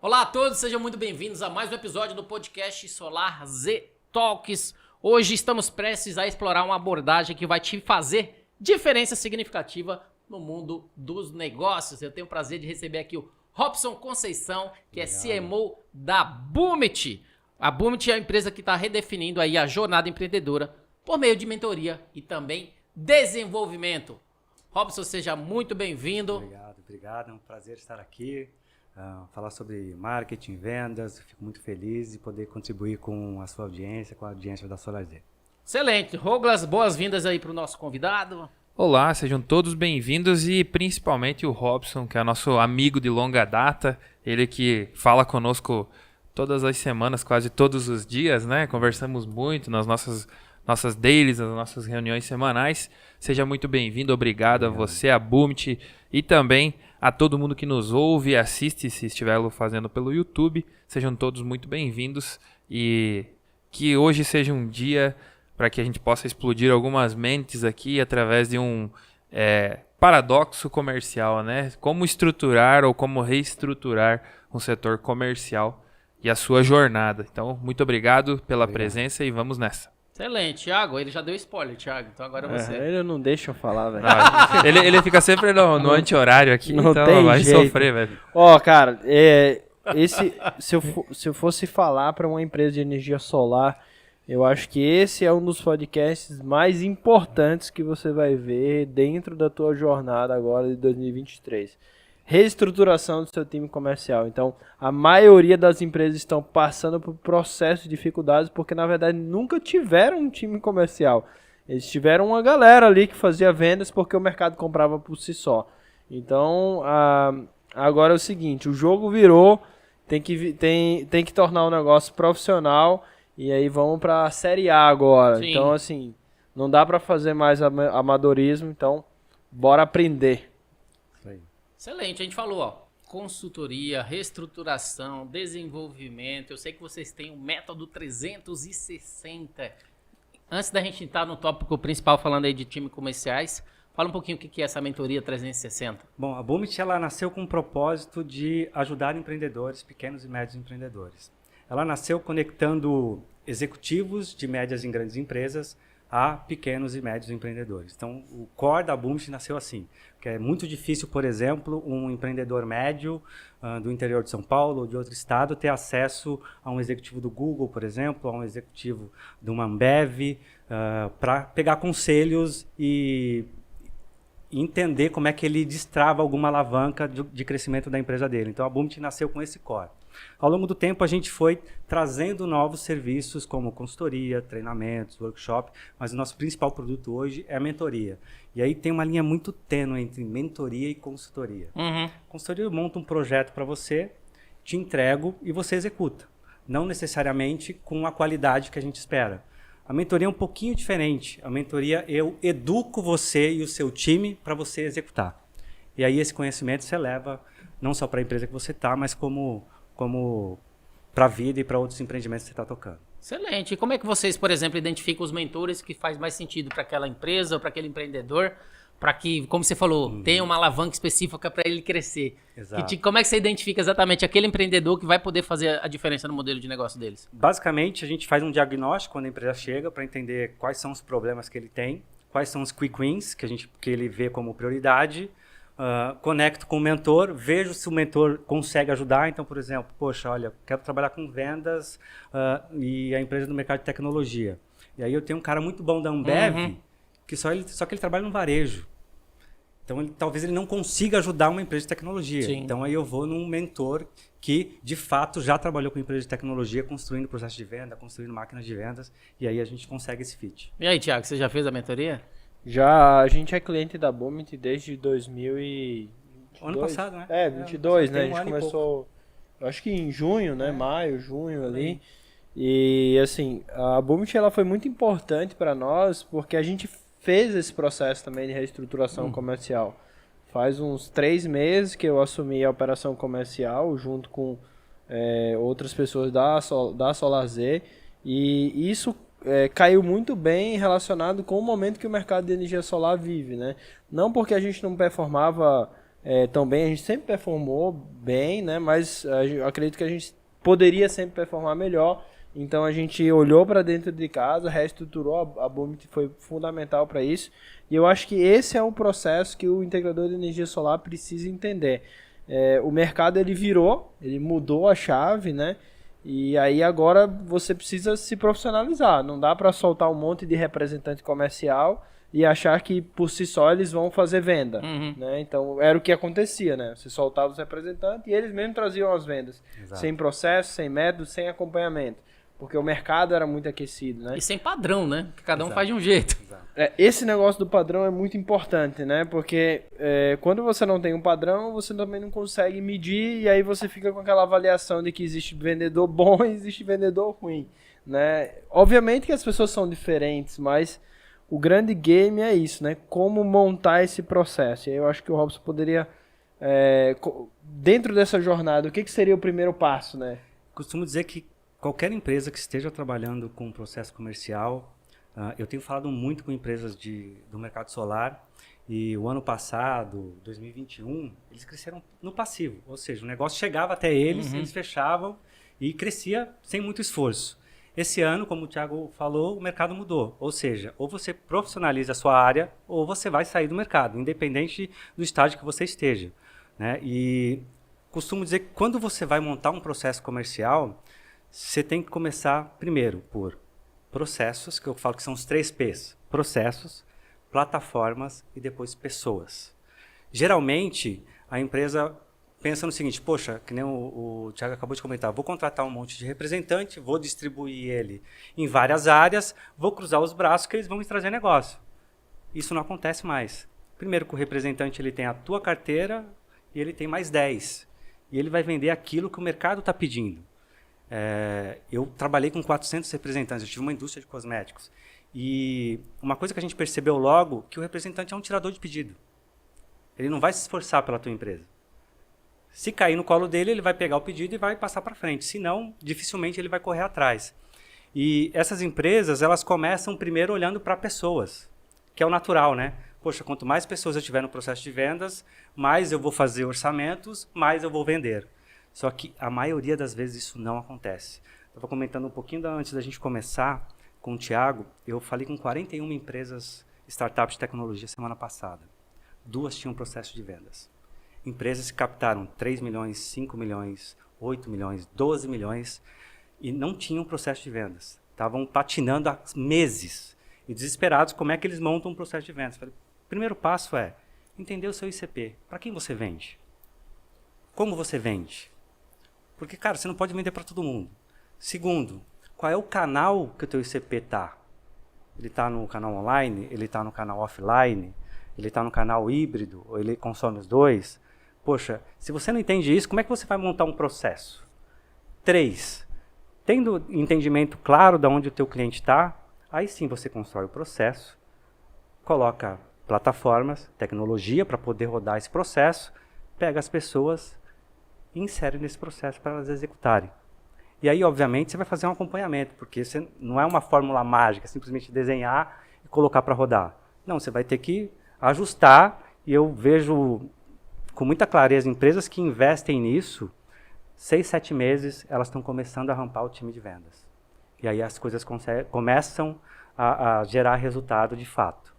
Olá a todos, sejam muito bem-vindos a mais um episódio do podcast Solar Z Talks. Hoje estamos prestes a explorar uma abordagem que vai te fazer diferença significativa no mundo dos negócios. Eu tenho o prazer de receber aqui o Robson Conceição, que é CMO da Boomit. A Boomit é a empresa que está redefinindo aí a jornada empreendedora por meio de mentoria e também desenvolvimento. Robson, seja muito bem-vindo. Obrigado. É um prazer estar aqui. Falar sobre marketing, vendas. Fico muito feliz de poder contribuir com a sua audiência, com a audiência da Solar Z. Excelente. Douglas, boas-vindas aí para o nosso convidado. Olá, sejam todos bem-vindos e principalmente o Robson, que é nosso amigo de longa data. Ele que fala conosco todas as semanas, quase todos os dias, né? Conversamos muito nas nossas dailies, nas nossas reuniões semanais. Seja muito bem-vindo, obrigado a você, a Boomit, e também a todo mundo que nos ouve e assiste, se estiver fazendo pelo YouTube. Sejam todos muito bem-vindos e que hoje seja um dia para que a gente possa explodir algumas mentes aqui através de um paradoxo comercial, né? Como estruturar ou como reestruturar um setor comercial e a sua jornada. Então, muito obrigado pela presença e vamos nessa. Excelente. Thiago, ele já deu spoiler, Thiago. Então agora é você. Ele não deixa eu falar, velho. Ele fica sempre no anti-horário aqui, não então tem vai jeito. sofrer, velho. Ó, cara, se eu fosse falar para uma empresa de energia solar, eu acho que esse é um dos podcasts mais importantes que você vai ver dentro da tua jornada agora de 2023. Reestruturação do seu time comercial. Então, a maioria das empresas estão passando por processo de dificuldades porque, na verdade, nunca tiveram um time comercial. Eles tiveram uma galera ali que fazia vendas porque o mercado comprava por si só. Então, agora é o seguinte, o jogo virou, tem que tornar o negócio profissional e aí vamos para a Série A agora. Sim. Então, assim, não dá para fazer mais amadorismo, então bora aprender. Excelente, a gente falou, ó, consultoria, reestruturação, desenvolvimento. Eu sei que vocês têm o método 360. Antes da gente entrar no tópico principal, falando aí de times comerciais, fala um pouquinho o que é essa mentoria 360. Bom, a Boomit, ela nasceu com o propósito de ajudar empreendedores, pequenos e médios empreendedores. Ela nasceu conectando executivos de médias e grandes empresas a pequenos e médios empreendedores. Então, o core da Boomit nasceu assim, que é muito difícil, por exemplo, um empreendedor médio do interior de São Paulo ou de outro estado ter acesso a um executivo do Google, por exemplo, a um executivo de uma Ambev, para pegar conselhos e entender como é que ele destrava alguma alavanca de crescimento da empresa dele. Então, a Boomit nasceu com esse core. Ao longo do tempo, a gente foi trazendo novos serviços como consultoria, treinamentos, workshop, mas o nosso principal produto hoje é a mentoria. E aí tem uma linha muito tênue entre mentoria e consultoria. Consultoria, eu monto um projeto para você, te entrego e você executa. Não necessariamente com a qualidade que a gente espera. A mentoria é um pouquinho diferente. A mentoria, eu educo você e o seu time para você executar. E aí esse conhecimento você leva não só para a empresa que você está, mas como para a vida e para outros empreendimentos que você está tocando. Excelente. E como é que vocês, por exemplo, identificam os mentores que faz mais sentido para aquela empresa ou para aquele empreendedor, para que, como você falou, tenha uma alavanca específica para ele crescer? Exato. Como é que você identifica exatamente aquele empreendedor que vai poder fazer a diferença no modelo de negócio deles? Basicamente, a gente faz um diagnóstico quando a empresa chega para entender quais são os problemas que ele tem, quais são os quick wins que ele vê como prioridade. Conecto com o mentor, vejo se o mentor consegue ajudar. Então, por exemplo, poxa, olha, quero trabalhar com vendas e a empresa do mercado de tecnologia. E aí eu tenho um cara muito bom da Ambev, que só que ele trabalha no varejo. Então, talvez ele não consiga ajudar uma empresa de tecnologia. Sim. Então, aí eu vou num mentor que, de fato, já trabalhou com empresa de tecnologia, construindo processo de venda, construindo máquinas de vendas, e aí a gente consegue esse fit. E aí, Thiago, você já fez a mentoria? Já, a gente é cliente da Boomit desde 2022. Ano passado, né? 22, né? A gente começou, acho que em junho, né? Maio, junho ali. E, assim, a Boomit, ela foi muito importante para nós, porque a gente fez esse processo também de reestruturação comercial. Faz uns 3 meses que eu assumi a operação comercial, junto com outras pessoas da Solar Z, e isso caiu muito bem relacionado com o momento que o mercado de energia solar vive, né? Não porque a gente não performava tão bem. A gente sempre performou bem, né? Mas eu acredito que a gente poderia sempre performar melhor. Então a gente olhou para dentro de casa, reestruturou, a Boomit foi fundamental para isso. E eu acho que esse é um processo que o integrador de energia solar precisa entender. O mercado ele virou, ele mudou a chave, né? E aí agora você precisa se profissionalizar. Não dá para soltar um monte de representante comercial e achar que por si só eles vão fazer venda, né? Então era o que acontecia, né? Você soltava os representantes e eles mesmos traziam as vendas. Exato. Sem processo, sem método, sem acompanhamento. Porque o mercado era muito aquecido, né? E sem padrão, né? Que cada um Exato. faz de um jeito. Exato. Esse negócio do padrão é muito importante, né? Porque quando você não tem um padrão, você também não consegue medir e aí você fica com aquela avaliação de que existe vendedor bom e existe vendedor ruim, né? Obviamente que as pessoas são diferentes, mas o grande game é isso, né? Como montar esse processo. E aí eu acho que o Robson poderia, dentro dessa jornada, o que seria o primeiro passo, né? Costumo dizer que qualquer empresa que esteja trabalhando com um processo comercial, eu tenho falado muito com empresas do mercado solar e o ano passado, 2021, eles cresceram no passivo. Ou seja, o negócio chegava até eles, eles fechavam e crescia sem muito esforço. Esse ano, como o Thiago falou, o mercado mudou. Ou seja, ou você profissionaliza a sua área ou você vai sair do mercado, independente do estágio que você esteja, né? E costumo dizer que quando você vai montar um processo comercial, você tem que começar primeiro por processos, que eu falo que são os 3 P's. Processos, plataformas e depois pessoas. Geralmente, a empresa pensa no seguinte, poxa, que nem o Thiago acabou de comentar, vou contratar um monte de representante, vou distribuir ele em várias áreas, vou cruzar os braços que eles vão me trazer negócio. Isso não acontece mais. Primeiro que o representante ele tem a tua carteira e ele tem mais 10. E ele vai vender aquilo que o mercado está pedindo. Eu trabalhei com 400 representantes, eu tive uma indústria de cosméticos. E uma coisa que a gente percebeu logo, que o representante é um tirador de pedido. Ele não vai se esforçar pela tua empresa. Se cair no colo dele, ele vai pegar o pedido e vai passar para frente. Se não, dificilmente ele vai correr atrás. E essas empresas, elas começam primeiro olhando para pessoas, que é o natural, né? Poxa, quanto mais pessoas eu tiver no processo de vendas, mais eu vou fazer orçamentos, mais eu vou vender. Só que a maioria das vezes isso não acontece. Estava comentando um pouquinho antes da gente começar com o Thiago, eu falei com 41 empresas, startups de tecnologia semana passada. 2 tinham processo de vendas. Empresas que captaram 3 milhões, 5 milhões, 8 milhões, 12 milhões e não tinham processo de vendas. Estavam patinando há meses e desesperados como é que eles montam um processo de vendas. Falei, o primeiro passo é entender o seu ICP. Para quem você vende? Como você vende? Porque, cara, você não pode vender para todo mundo. Segundo, qual é o canal que o teu ICP está? Ele está no canal online? Ele está no canal offline? Ele está no canal híbrido? Ou ele consome os dois? Poxa, se você não entende isso, como é que você vai montar um processo? 3, tendo entendimento claro de onde o teu cliente está, aí sim você constrói o processo, coloca plataformas, tecnologia para poder rodar esse processo, pega as pessoas e insere nesse processo para elas executarem. E aí, obviamente, você vai fazer um acompanhamento, porque você não é uma fórmula mágica, simplesmente desenhar e colocar para rodar. Não, você vai ter que ajustar, e eu vejo com muita clareza empresas que investem nisso, 6, 7 meses, elas estão começando a rampar o time de vendas. E aí as coisas começam a gerar resultado de fato.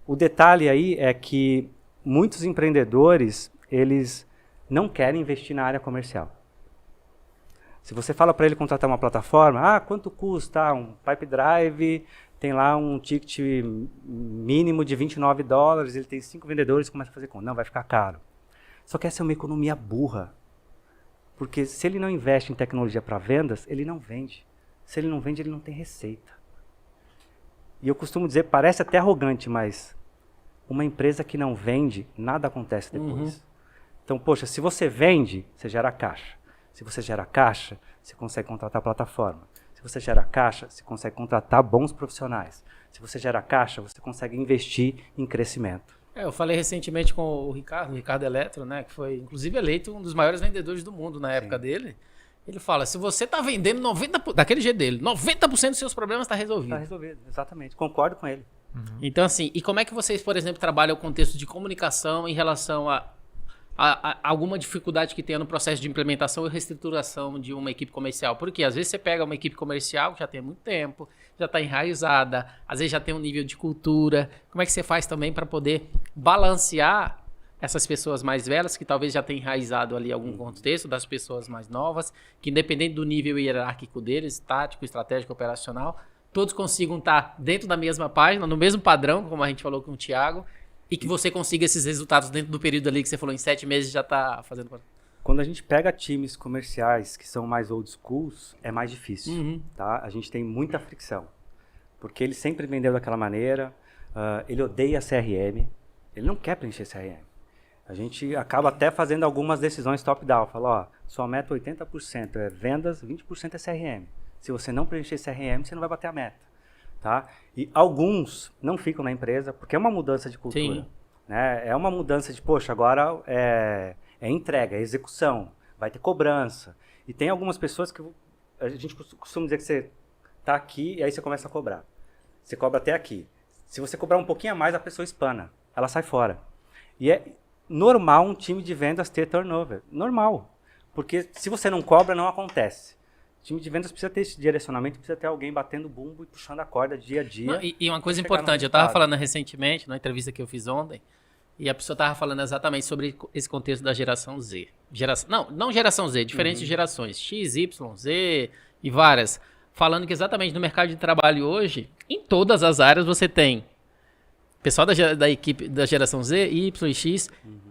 O detalhe aí é que muitos empreendedores, eles não querem investir na área comercial. Se você fala para ele contratar uma plataforma, quanto custa um pipe drive, tem lá um ticket mínimo de $29, ele tem 5 vendedores, começa a fazer conta. Não, vai ficar caro. Só que essa é uma economia burra. Porque se ele não investe em tecnologia para vendas, ele não vende. Se ele não vende, ele não tem receita. E eu costumo dizer, parece até arrogante, mas uma empresa que não vende, nada acontece depois. Então, poxa, se você vende, você gera caixa. Se você gera caixa, você consegue contratar a plataforma. Se você gera caixa, você consegue contratar bons profissionais. Se você gera caixa, você consegue investir em crescimento. Eu falei recentemente com o Ricardo Eletro, né, que foi inclusive eleito um dos maiores vendedores do mundo na época dele. Ele fala, se você está vendendo 90%, daquele jeito dele, 90% dos seus problemas está resolvido. Está resolvido, exatamente. Concordo com ele. Então, assim, e como é que vocês, por exemplo, trabalham o contexto de comunicação em relação a alguma dificuldade que tenha no processo de implementação e reestruturação de uma equipe comercial. Porque às vezes você pega uma equipe comercial que já tem muito tempo, já está enraizada, às vezes já tem um nível de cultura. Como é que você faz também para poder balancear essas pessoas mais velhas, que talvez já tenham enraizado ali algum contexto, das pessoas mais novas, que independente do nível hierárquico deles, tático, estratégico, operacional, todos consigam estar dentro da mesma página, no mesmo padrão, como a gente falou com o Thiago, e que você consiga esses resultados dentro do período ali que você falou, em 7 meses já está fazendo... Quando a gente pega times comerciais que são mais old schools, é mais difícil, tá? A gente tem muita fricção, porque ele sempre vendeu daquela maneira, ele odeia CRM, ele não quer preencher CRM. A gente acaba até fazendo algumas decisões top-down, fala, sua meta 80% é vendas, 20% é CRM. Se você não preencher CRM, você não vai bater a meta. Tá? E alguns não ficam na empresa porque é uma mudança de cultura. Sim. Né? É uma mudança de, poxa, agora é entrega, é execução, vai ter cobrança. E tem algumas pessoas que a gente costuma dizer que você está aqui e aí você começa a cobrar. Você cobra até aqui. Se você cobrar um pouquinho a mais, a pessoa espana, ela sai fora. E é normal um time de vendas ter turnover. Normal. Porque se você não cobra, não acontece. O time de vendas precisa ter esse direcionamento, precisa ter alguém batendo bumbo e puxando a corda dia a dia. Não, e uma coisa importante, eu estava falando recentemente, na entrevista que eu fiz ontem, e a pessoa estava falando exatamente sobre esse contexto da geração Z. Não geração Z, diferentes gerações, X, Y, Z e várias. Falando que exatamente no mercado de trabalho hoje, em todas as áreas você tem pessoal da equipe da geração Z, Y e X,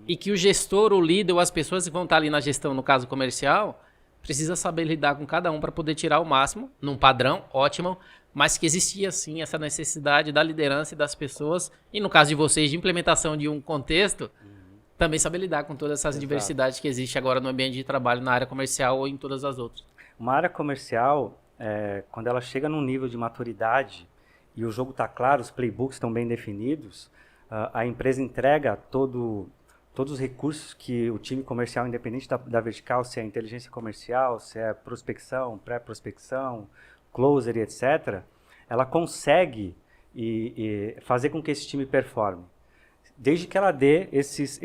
e que o gestor, o líder ou as pessoas que vão estar ali na gestão, no caso comercial, precisa saber lidar com cada um para poder tirar o máximo, num padrão ótimo, mas que existia sim essa necessidade da liderança e das pessoas, e no caso de vocês, de implementação de um contexto, também saber lidar com todas essas diversidades que existe agora no ambiente de trabalho, na área comercial ou em todas as outras. Uma área comercial, quando ela chega num nível de maturidade e o jogo está claro, os playbooks estão bem definidos, a empresa entrega todos os recursos que o time comercial, independente da vertical, se é inteligência comercial, se é prospecção, pré-prospecção, closer e etc., ela consegue fazer com que esse time performe. Desde que ela dê esses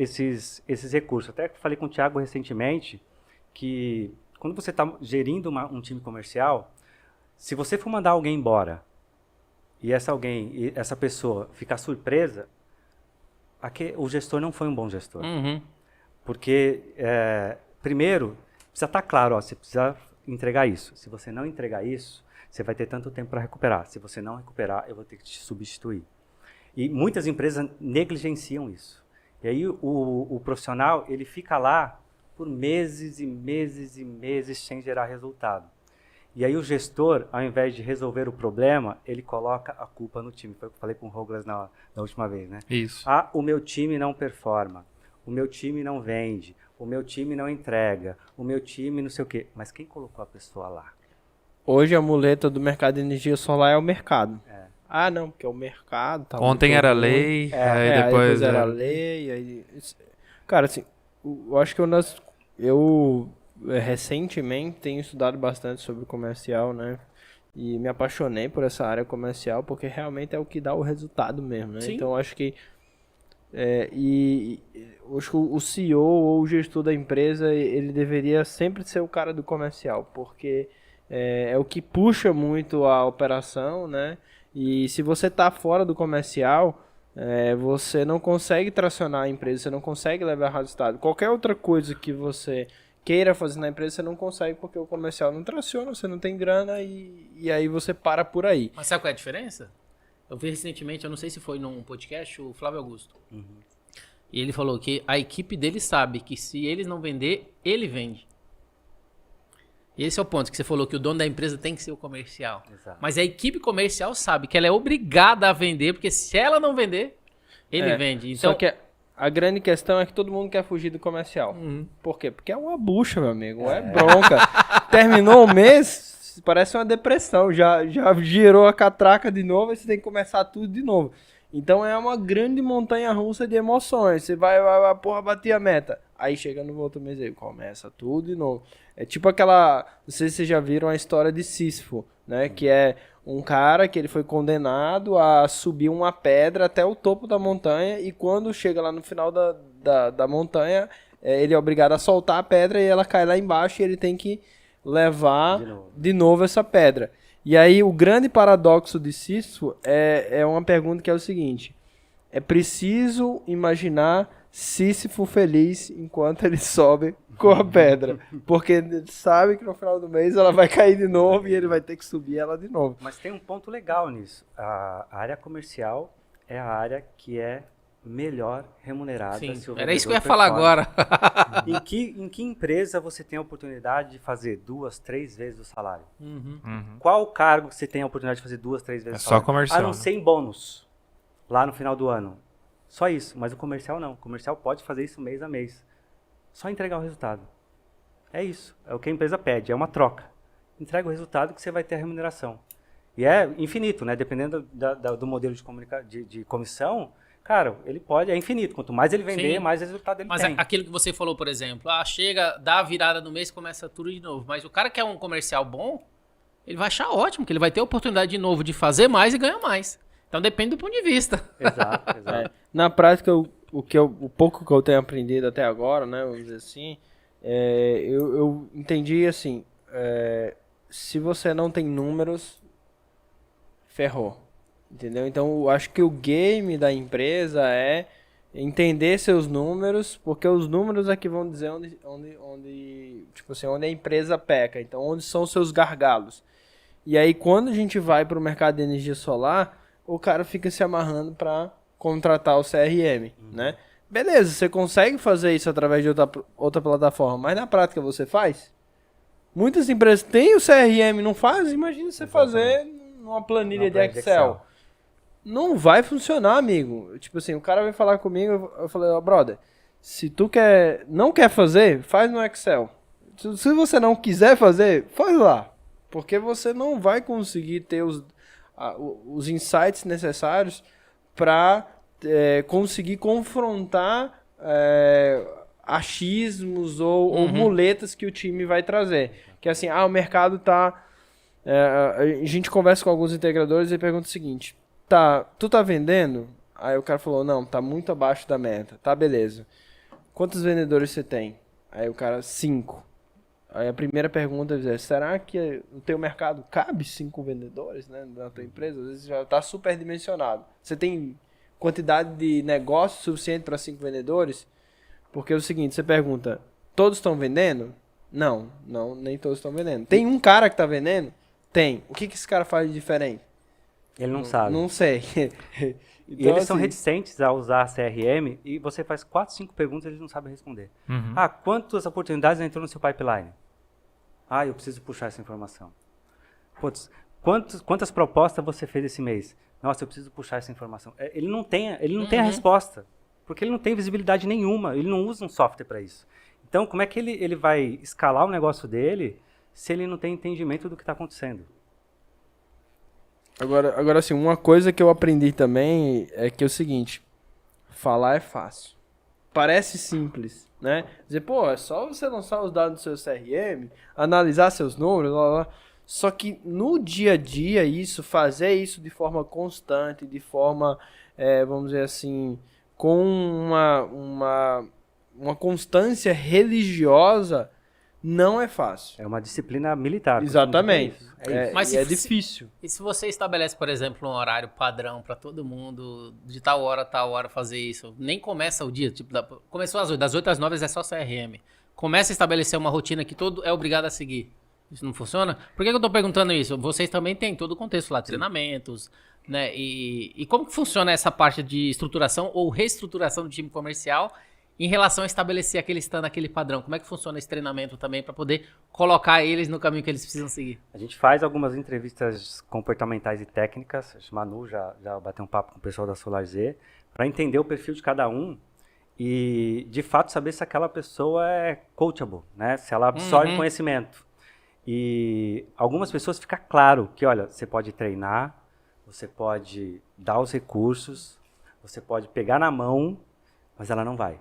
recursos. Até falei com o Thiago recentemente que quando você está gerindo um time comercial, se você for mandar alguém embora e essa pessoa ficar surpresa, o gestor não foi um bom gestor. Porque, primeiro, precisa estar claro, você precisa entregar isso. Se você não entregar isso, você vai ter tanto tempo para recuperar. Se você não recuperar, eu vou ter que te substituir. E muitas empresas negligenciam isso. E aí o profissional, ele fica lá por meses e meses e meses sem gerar resultado. E aí o gestor, ao invés de resolver o problema, ele coloca a culpa no time. Foi o que eu falei com o Douglas na última vez, né? Isso. O meu time não performa, o meu time não vende, o meu time não entrega, o meu time não sei o quê. Mas quem colocou a pessoa lá? Hoje a muleta do mercado de energia solar é o mercado. Não, porque é o mercado. Tá Ontem era lei, aí depois era lei. Aí... Cara, assim, eu acho que eu recentemente tenho estudado bastante sobre comercial, né? E me apaixonei por essa área comercial, porque realmente é o que dá o resultado mesmo, né? Sim. Então, acho que acho que o CEO ou o gestor da empresa, ele deveria sempre ser o cara do comercial, porque é o que puxa muito a operação, né? E se você está fora do comercial, você não consegue tracionar a empresa, você não consegue levar resultado. Qualquer outra coisa que você queira fazer na empresa, você não consegue porque o comercial não traciona, você não tem grana e aí você para por aí. Mas sabe qual é a diferença? Eu vi recentemente, eu não sei se foi num podcast, o Flávio Augusto. E ele falou que a equipe dele sabe que se eles não vender, ele vende. Esse é o ponto que você falou, que o dono da empresa tem que ser o comercial. Exato. Mas a equipe comercial sabe que ela é obrigada a vender, porque se ela não vender, ele vende. Então, só que a grande questão é que todo mundo quer fugir do comercial. Por quê? Porque é uma bucha, meu amigo. É bronca. Terminou o mês, parece uma depressão. Já girou a catraca de novo e você tem que começar tudo de novo. Então é uma grande montanha-russa de emoções. Você vai, porra, bater a meta. Aí chega no outro mês aí, começa tudo de novo. É tipo aquela... Não sei se vocês já viram a história de Sísifo, né? Que é um cara que ele foi condenado a subir uma pedra até o topo da montanha e quando chega lá no final da montanha, ele é obrigado a soltar a pedra e ela cai lá embaixo e ele tem que levar de novo essa pedra. E aí o grande paradoxo de Sísifo é uma pergunta que é o seguinte: é preciso imaginar Sísifo feliz enquanto ele sobe com a pedra, porque ele sabe que no final do mês ela vai cair de novo e ele vai ter que subir ela de novo. Mas tem um ponto legal nisso. A área comercial é a área que é melhor remunerada. Sim, se o era isso que eu vendedor ia falar performa. agora. Em que empresa você tem a oportunidade de fazer 2, 3 vezes o salário? Uhum. Qual cargo você tem a oportunidade de fazer 2, 3 vezes É o só salário? comercial, A não né? ser em bônus, lá no final do ano. Só isso, mas o comercial não. O comercial pode fazer isso mês a mês. Só entregar o resultado. É isso, é o que a empresa pede, é uma troca. Entrega o resultado que você vai ter a remuneração. E é infinito, né? Dependendo do modelo de comissão, cara, ele pode, é infinito. Quanto mais ele vender, Sim. mais resultado ele Mas tem. aquilo que você falou, por exemplo, chega, dá a virada no mês, começa tudo de novo. Mas o cara que é um comercial bom, ele vai achar ótimo, que ele vai ter a oportunidade de novo de fazer mais e ganhar mais. Então depende do ponto de vista. Exato, exato. Na prática, o pouco que eu tenho aprendido até agora, né, vamos dizer assim, eu entendi assim, se você não tem números, ferrou, entendeu? Então, eu acho que o game da empresa é entender seus números, porque os números é que vão dizer tipo assim, onde a empresa peca, então onde são os seus gargalos. E aí, quando a gente vai para o mercado de energia solar, o cara fica se amarrando para contratar o CRM, né? Beleza, você consegue fazer isso através de outra plataforma, mas na prática você faz? Muitas empresas têm o CRM, não faz? Imagina você fazer numa planilha de Excel. Não vai funcionar, amigo. Tipo assim, o cara vai falar comigo, eu falei, brother, se tu não quer fazer, faz no Excel. Se você não quiser fazer, faz lá. Porque você não vai conseguir ter os insights necessários para conseguir confrontar achismos ou muletas que o time vai trazer. Que assim, o mercado tá... a gente conversa com alguns integradores e pergunta o seguinte: tu tá vendendo? Aí o cara falou, não, tá muito abaixo da meta. Tá, beleza. Quantos vendedores você tem? Aí o cara, 5. Aí a primeira pergunta é, será que no teu mercado cabe 5 vendedores, né, na tua empresa? Às vezes já está superdimensionado. Você tem quantidade de negócio suficiente para 5 vendedores? Porque é o seguinte, você pergunta, todos estão vendendo? Não, nem todos estão vendendo. Tem um cara que está vendendo? Tem. O que esse cara faz de diferente? Ele não sabe. Não sei. E eles são reticentes a usar a CRM e você faz 4, 5 perguntas e eles não sabem responder. Quantas oportunidades entrou no seu pipeline? Eu preciso puxar essa informação. Putz, quantas propostas você fez esse mês? Nossa, eu preciso puxar essa informação. Ele não tem a resposta, porque ele não tem visibilidade nenhuma, ele não usa um software para isso. Então, como é que ele vai escalar o negócio dele se ele não tem entendimento do que está acontecendo? Agora, assim, uma coisa que eu aprendi também é que é o seguinte, falar é fácil. Parece simples, né? Dizer, é só você lançar os dados do seu CRM, analisar seus números, blá, blá. Só que no dia a dia, fazer isso de forma constante, de forma, vamos dizer assim, com uma constância religiosa, não é fácil. É uma disciplina militar. Exatamente. Mas é difícil. E se você estabelece, por exemplo, um horário padrão para todo mundo, de tal hora a tal hora fazer isso, nem começa o dia, tipo, começou às 8, das 8 às 9 é só CRM. Começa a estabelecer uma rotina que todo é obrigado a seguir. Isso não funciona? Por que eu tô perguntando isso? Vocês também têm todo o contexto lá, treinamentos, né? E como que funciona essa parte de estruturação ou reestruturação do time comercial em relação a estabelecer aquele stand, aquele padrão? Como é que funciona esse treinamento também para poder colocar eles no caminho que eles precisam seguir? A gente faz algumas entrevistas comportamentais e técnicas. A Manu já bateu um papo com o pessoal da SolarZ para entender o perfil de cada um e, de fato, saber se aquela pessoa é coachable, né? Se ela absorve conhecimento. E algumas pessoas fica claro que, olha, você pode treinar, você pode dar os recursos, você pode pegar na mão, mas ela não vai.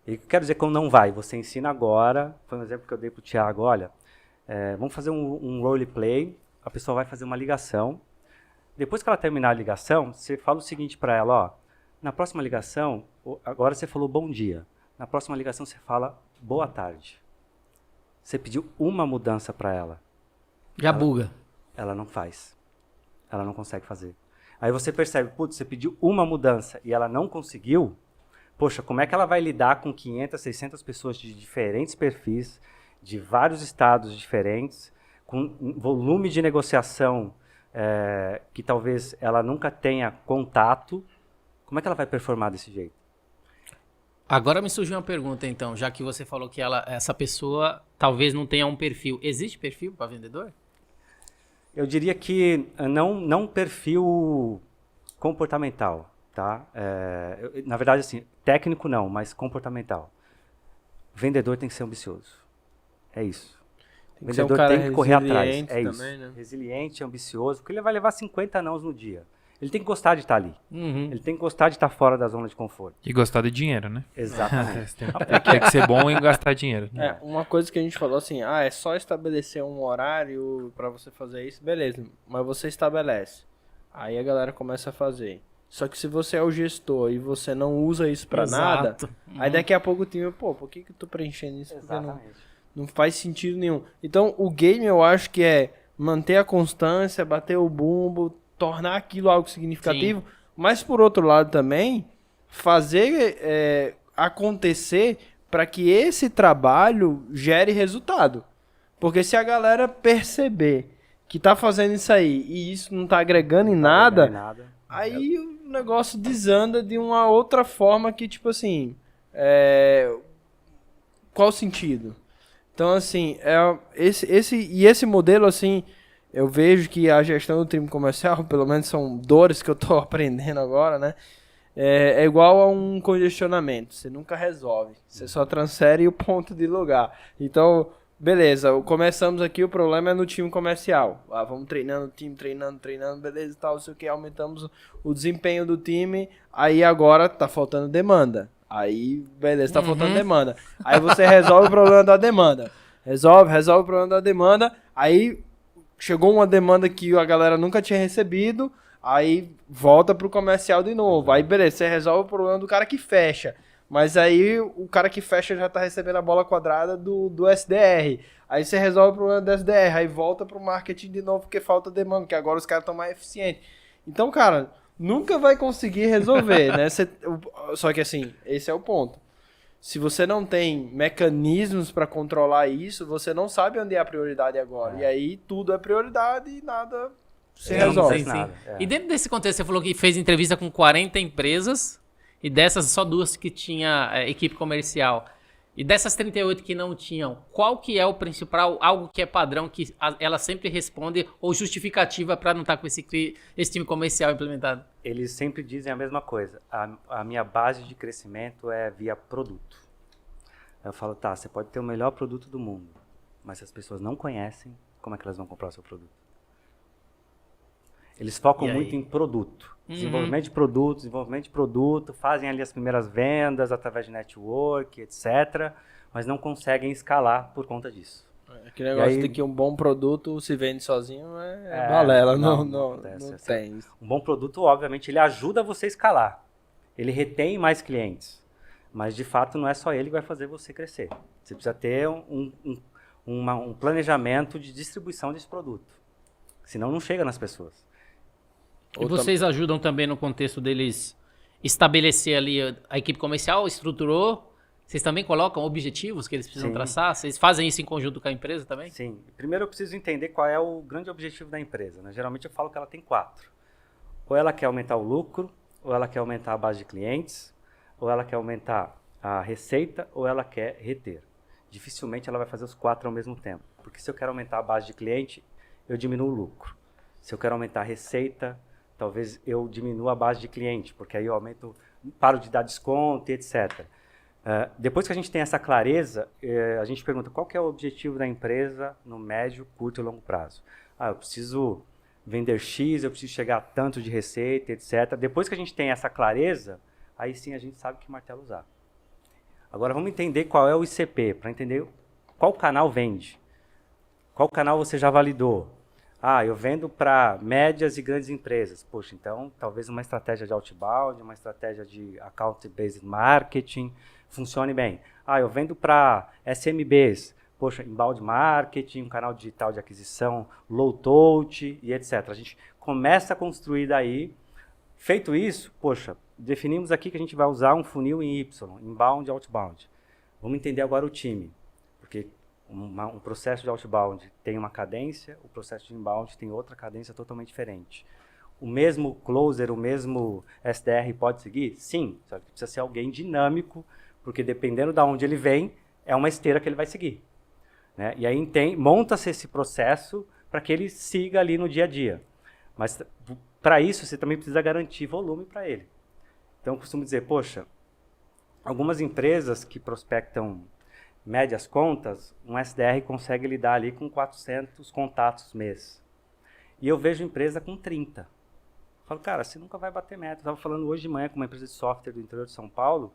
E quero dizer como não vai, você ensina agora, foi um exemplo que eu dei para o Thiago, olha, vamos fazer um roleplay, a pessoa vai fazer uma ligação, depois que ela terminar a ligação, você fala o seguinte para ela, na próxima ligação, agora você falou bom dia, Na próxima ligação você fala, boa tarde. Você pediu uma mudança para ela. Já buga. Ela não faz. Ela não consegue fazer. Aí você percebe, putz, você pediu uma mudança e ela não conseguiu. Poxa, como é que ela vai lidar com 500, 600 pessoas de diferentes perfis, de vários estados diferentes, com um volume de negociação que talvez ela nunca tenha contato? Como é que ela vai performar desse jeito? Agora me surgiu uma pergunta, então, já que você falou que essa pessoa talvez não tenha um perfil. Existe perfil para vendedor? Eu diria que não perfil comportamental, tá? Na verdade, assim, técnico não, mas comportamental. Vendedor tem que ser ambicioso. É isso. O vendedor tem que correr atrás. É isso. Também, né? Resiliente, ambicioso, porque ele vai levar 50 nãos no dia. Ele tem que gostar de estar ali. Uhum. Ele tem que gostar de estar fora da zona de conforto. E gostar de dinheiro, né? Exatamente. Tem que ser bom em gastar dinheiro. Uma coisa que a gente falou assim, é só estabelecer um horário pra você fazer isso, beleza, mas você estabelece. Aí a galera começa a fazer. Só que se você é o gestor e você não usa isso pra nada, Exato. aí daqui a pouco o time, por que eu tô preenchendo isso? Porque não faz sentido nenhum. Então o game eu acho que é manter a constância, bater o bumbo, tornar aquilo algo significativo, mas por outro lado também, fazer acontecer para que esse trabalho gere resultado. Porque se a galera perceber que tá fazendo isso aí e isso não tá agregando em nada, aí o negócio desanda de uma outra forma que, tipo assim, qual o sentido? Então, assim, esse modelo, assim, eu vejo que a gestão do time comercial, pelo menos são dores que eu tô aprendendo agora, né? É igual a um congestionamento. Você nunca resolve. Você só transfere o ponto de lugar. Então, beleza. Começamos aqui, o problema é no time comercial. Vamos treinando o time, treinando, beleza e tal, não sei o que. Aumentamos o desempenho do time. Aí agora tá faltando demanda. Aí, beleza, tá faltando demanda. Aí você resolve o problema da demanda. Resolve o problema da demanda. Aí chegou uma demanda que a galera nunca tinha recebido, aí volta pro comercial de novo. Aí, beleza, você resolve o problema do cara que fecha. Mas aí o cara que fecha já tá recebendo a bola quadrada do SDR. Aí você resolve o problema do SDR, aí volta pro marketing de novo porque falta demanda, porque agora os caras estão mais eficientes. Então, cara, nunca vai conseguir resolver, né? Só que assim, esse é o ponto. Se você não tem mecanismos para controlar isso, você não sabe onde é a prioridade agora. E aí tudo é prioridade e nada se resolve. Sim. E dentro desse contexto, você falou que fez entrevista com 40 empresas e dessas só 2 que tinha equipe comercial. E dessas 38 que não tinham, qual que é o principal, algo que é padrão, que ela sempre responde ou justificativa para não estar com esse time comercial implementado? Eles sempre dizem a mesma coisa. A minha base de crescimento é via produto. Eu falo, tá, você pode ter o melhor produto do mundo, mas se as pessoas não conhecem, como é que elas vão comprar o seu produto? Eles focam muito em produto. Desenvolvimento de produto, fazem ali as primeiras vendas através de network, etc. Mas não conseguem escalar por conta disso. Aquele negócio de que um bom produto se vende sozinho é balela, não tem isso. Um bom produto, obviamente, ele ajuda você a escalar. Ele retém mais clientes. Mas, de fato, não é só ele que vai fazer você crescer. Você precisa ter um planejamento de distribuição desse produto. Senão, não chega nas pessoas. E vocês ajudam também no contexto deles estabelecer ali a equipe comercial, estruturou? Vocês também colocam objetivos que eles precisam traçar? Vocês fazem isso em conjunto com a empresa também? Sim. Primeiro eu preciso entender qual é o grande objetivo da empresa, né? Geralmente eu falo que ela tem 4. Ou ela quer aumentar o lucro, ou ela quer aumentar a base de clientes, ou ela quer aumentar a receita, ou ela quer reter. Dificilmente ela vai fazer os 4 ao mesmo tempo. Porque se eu quero aumentar a base de cliente, eu diminuo o lucro. Se eu quero aumentar a receita, talvez eu diminua a base de cliente, porque aí eu aumento, paro de dar desconto e etc. Depois que a gente tem essa clareza, a gente pergunta qual que é o objetivo da empresa no médio, curto e longo prazo. Eu preciso vender X, eu preciso chegar a tanto de receita, etc. Depois que a gente tem essa clareza, aí sim a gente sabe que martelo usar. Agora vamos entender qual é o ICP, para entender qual canal vende. Qual canal você já validou? Eu vendo para médias e grandes empresas. Poxa, então talvez uma estratégia de outbound, uma estratégia de account-based marketing funcione bem. Eu vendo para SMBs. Poxa, inbound marketing, um canal digital de aquisição, low touch e etc. A gente começa a construir daí. Feito isso, poxa, definimos aqui que a gente vai usar um funil em Y, inbound e outbound. Vamos entender agora o time, porque um processo de outbound tem uma cadência, o processo de inbound tem outra cadência totalmente diferente. O mesmo closer, o mesmo SDR pode seguir? Sim, só que precisa ser alguém dinâmico, porque dependendo de onde ele vem, é uma esteira que ele vai seguir. Né? E aí monta-se esse processo para que ele siga ali no dia a dia. Mas para isso você também precisa garantir volume para ele. Então eu costumo dizer, poxa, algumas empresas que prospectam médias contas, um SDR consegue lidar ali com 400 contatos mês. E eu vejo empresa com 30. Eu falo, cara, você nunca vai bater meta. Eu estava falando hoje de manhã com uma empresa de software do interior de São Paulo,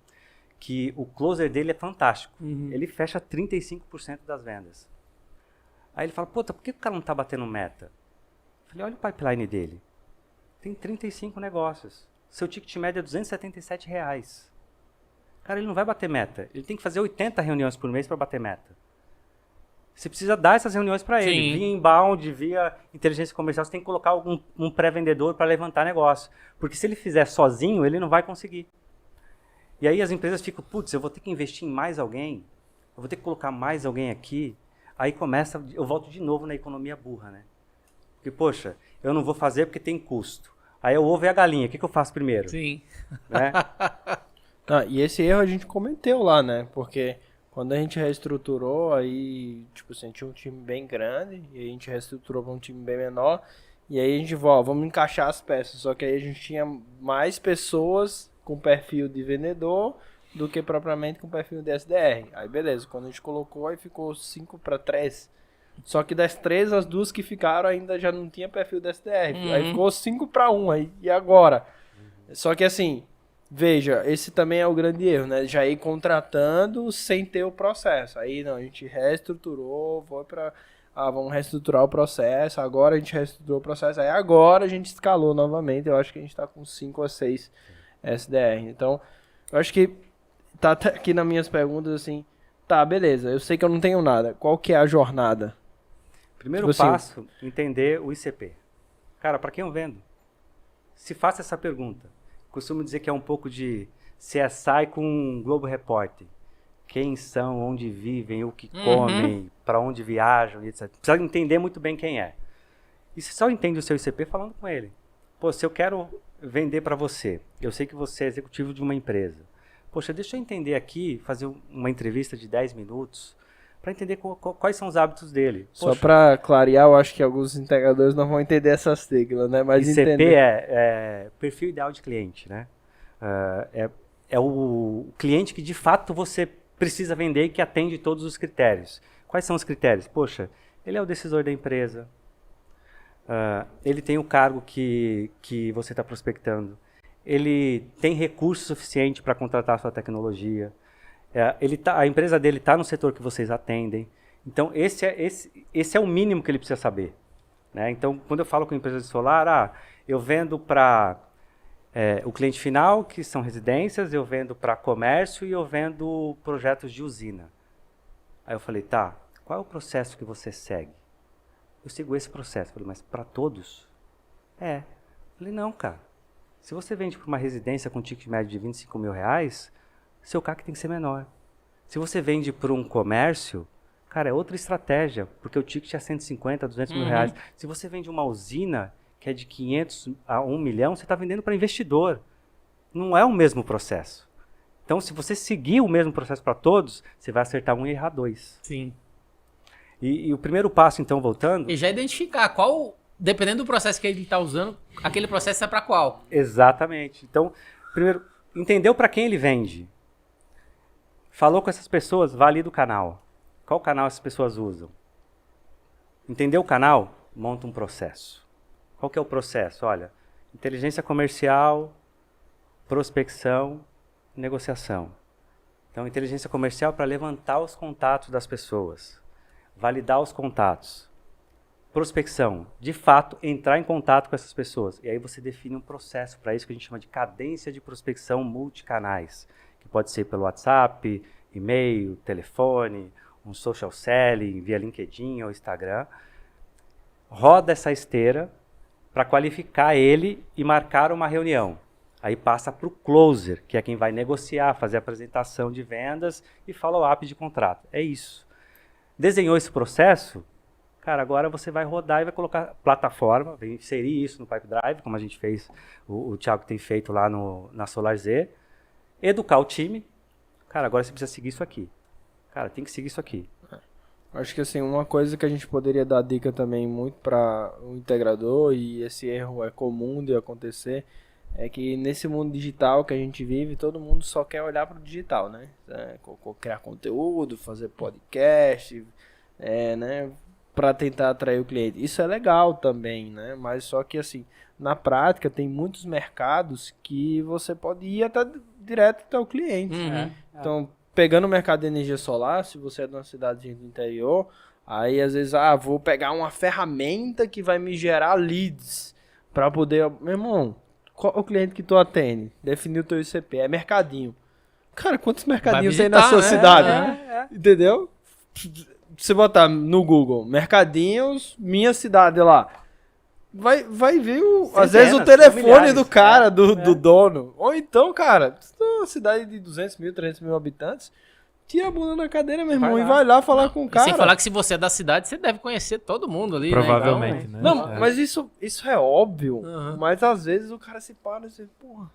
que o closer dele é fantástico. Ele fecha 35% das vendas. Aí ele fala, puta, por que o cara não está batendo meta? Eu falei, olha o pipeline dele. Tem 35 negócios. Seu ticket médio é R$277. Cara, ele não vai bater meta. Ele tem que fazer 80 reuniões por mês para bater meta. Você precisa dar essas reuniões para ele. Via inbound, via inteligência comercial, você tem que colocar um pré-vendedor para levantar negócio. Porque se ele fizer sozinho, ele não vai conseguir. E aí as empresas ficam, putz, eu vou ter que investir em mais alguém, eu vou ter que colocar mais alguém aqui. Aí começa, eu volto de novo na economia burra, né? Porque, poxa, eu não vou fazer porque tem custo. Aí o ovo e a galinha, o que eu faço primeiro? Sim. Né? E esse erro a gente cometeu lá, né? Porque quando a gente reestruturou, aí, tipo assim, tinha um time bem grande, e a gente reestruturou para um time bem menor, e aí a gente, vamos encaixar as peças. Só que aí a gente tinha mais pessoas com perfil de vendedor do que propriamente com perfil de SDR. Aí beleza, quando a gente colocou, aí ficou 5-3. Só que das 3, as 2 que ficaram ainda já não tinha perfil de SDR. Aí ficou 5-1, aí, e agora? Só que assim, veja, esse também é o grande erro, né? Já ir contratando sem ter o processo. Aí não, a gente reestruturou, vamos reestruturar o processo, agora a gente reestruturou o processo, aí agora a gente escalou novamente, eu acho que a gente está com 5 a 6 SDR. Então, eu acho que tá aqui nas minhas perguntas assim, tá, beleza, eu sei que eu não tenho nada, qual que é a jornada? Primeiro passo, entender o ICP. Cara, para quem eu vendo? Se faça essa pergunta. Costumo dizer que é um pouco de CSI com Globo Repórter. Quem são, onde vivem, o que comem, para onde viajam, etc. Precisa entender muito bem quem é. E você só entende o seu ICP falando com ele. Pô, se eu quero vender para você, eu sei que você é executivo de uma empresa. Poxa, deixa eu entender aqui, fazer uma entrevista de 10 minutos, para entender quais são os hábitos dele. Poxa, só para clarear, eu acho que alguns integradores não vão entender essas siglas, né? Mas ICP entender. é perfil ideal de cliente, né? É o cliente que de fato você precisa vender e que atende todos os critérios. Quais são os critérios? Poxa, ele é o decisor da empresa, ele tem o cargo que você está prospectando, ele tem recurso suficiente para contratar a sua tecnologia, a empresa dele está no setor que vocês atendem. Então, esse é o mínimo que ele precisa saber. Né? Então, quando eu falo com empresas de solar, eu vendo para o cliente final, que são residências, eu vendo para comércio e eu vendo projetos de usina. Aí eu falei, tá, qual é o processo que você segue? Eu sigo esse processo. Eu falei, mas para todos? Eu falei, não, cara. Se você vende para uma residência com ticket médio de R$25 mil, seu CAC tem que ser menor. Se você vende para um comércio, cara, é outra estratégia, porque o ticket é 150, 200 mil reais. Se você vende uma usina que é de 500 a 1 milhão, você está vendendo para investidor. Não é o mesmo processo. Então, se você seguir o mesmo processo para todos, você vai acertar um e errar 2. Sim. E o primeiro passo, então, voltando... E já identificar qual, dependendo do processo que ele está usando, aquele processo é para qual. Exatamente. Então, primeiro, entendeu para quem ele vende. Falou com essas pessoas, valida o canal. Qual canal essas pessoas usam? Entendeu o canal? Monta um processo. Qual que é o processo? Olha, inteligência comercial, prospecção, negociação. Então, inteligência comercial para levantar os contatos das pessoas. Validar os contatos. Prospecção, de fato, entrar em contato com essas pessoas. E aí você define um processo para isso que a gente chama de cadência de prospecção multicanais. que pode ser pelo WhatsApp, e-mail, telefone, um social selling via LinkedIn ou Instagram. Roda essa esteira para qualificar ele e marcar uma reunião. Aí passa para o closer, que é quem vai negociar, fazer a apresentação de vendas e follow-up de contrato. É isso. Desenhou esse processo? Cara, agora você vai rodar e vai colocar plataforma, vai inserir isso no Pipe Drive, como a gente fez, o Thiago tem feito lá na SolarZ. Educar o time. Cara, agora você precisa seguir isso aqui. Cara, tem que seguir isso aqui. Acho que assim, uma coisa que a gente poderia dar dica também muito para o integrador, e esse erro é comum de acontecer, é que nesse mundo digital que a gente vive, todo mundo só quer olhar para o digital, né? Criar conteúdo, fazer podcast, né? Para tentar atrair o cliente. Isso é legal também, né? Mas só que assim, na prática tem muitos mercados que você pode ir até direto até o cliente. Então, pegando o mercado de energia solar, se você é de uma cidade do interior, aí às vezes, vou pegar uma ferramenta que vai me gerar leads para poder... Meu irmão, qual é o cliente que tu atende? Definiu o teu ICP, é mercadinho. Cara, quantos mercadinhos tem na sua cidade? Entendeu? Você botar no Google, mercadinhos, minha cidade lá. Vai ver, às vezes, o telefone do cara, do dono. Ou então, cara, uma cidade de 200 mil, 300 mil habitantes, tira a bunda na cadeira, meu irmão, e vai lá falar com o cara. Sem falar que se você é da cidade, você deve conhecer todo mundo ali, provavelmente, né? Então, né? Não, mas isso é óbvio. Mas às vezes o cara se para e diz, porra,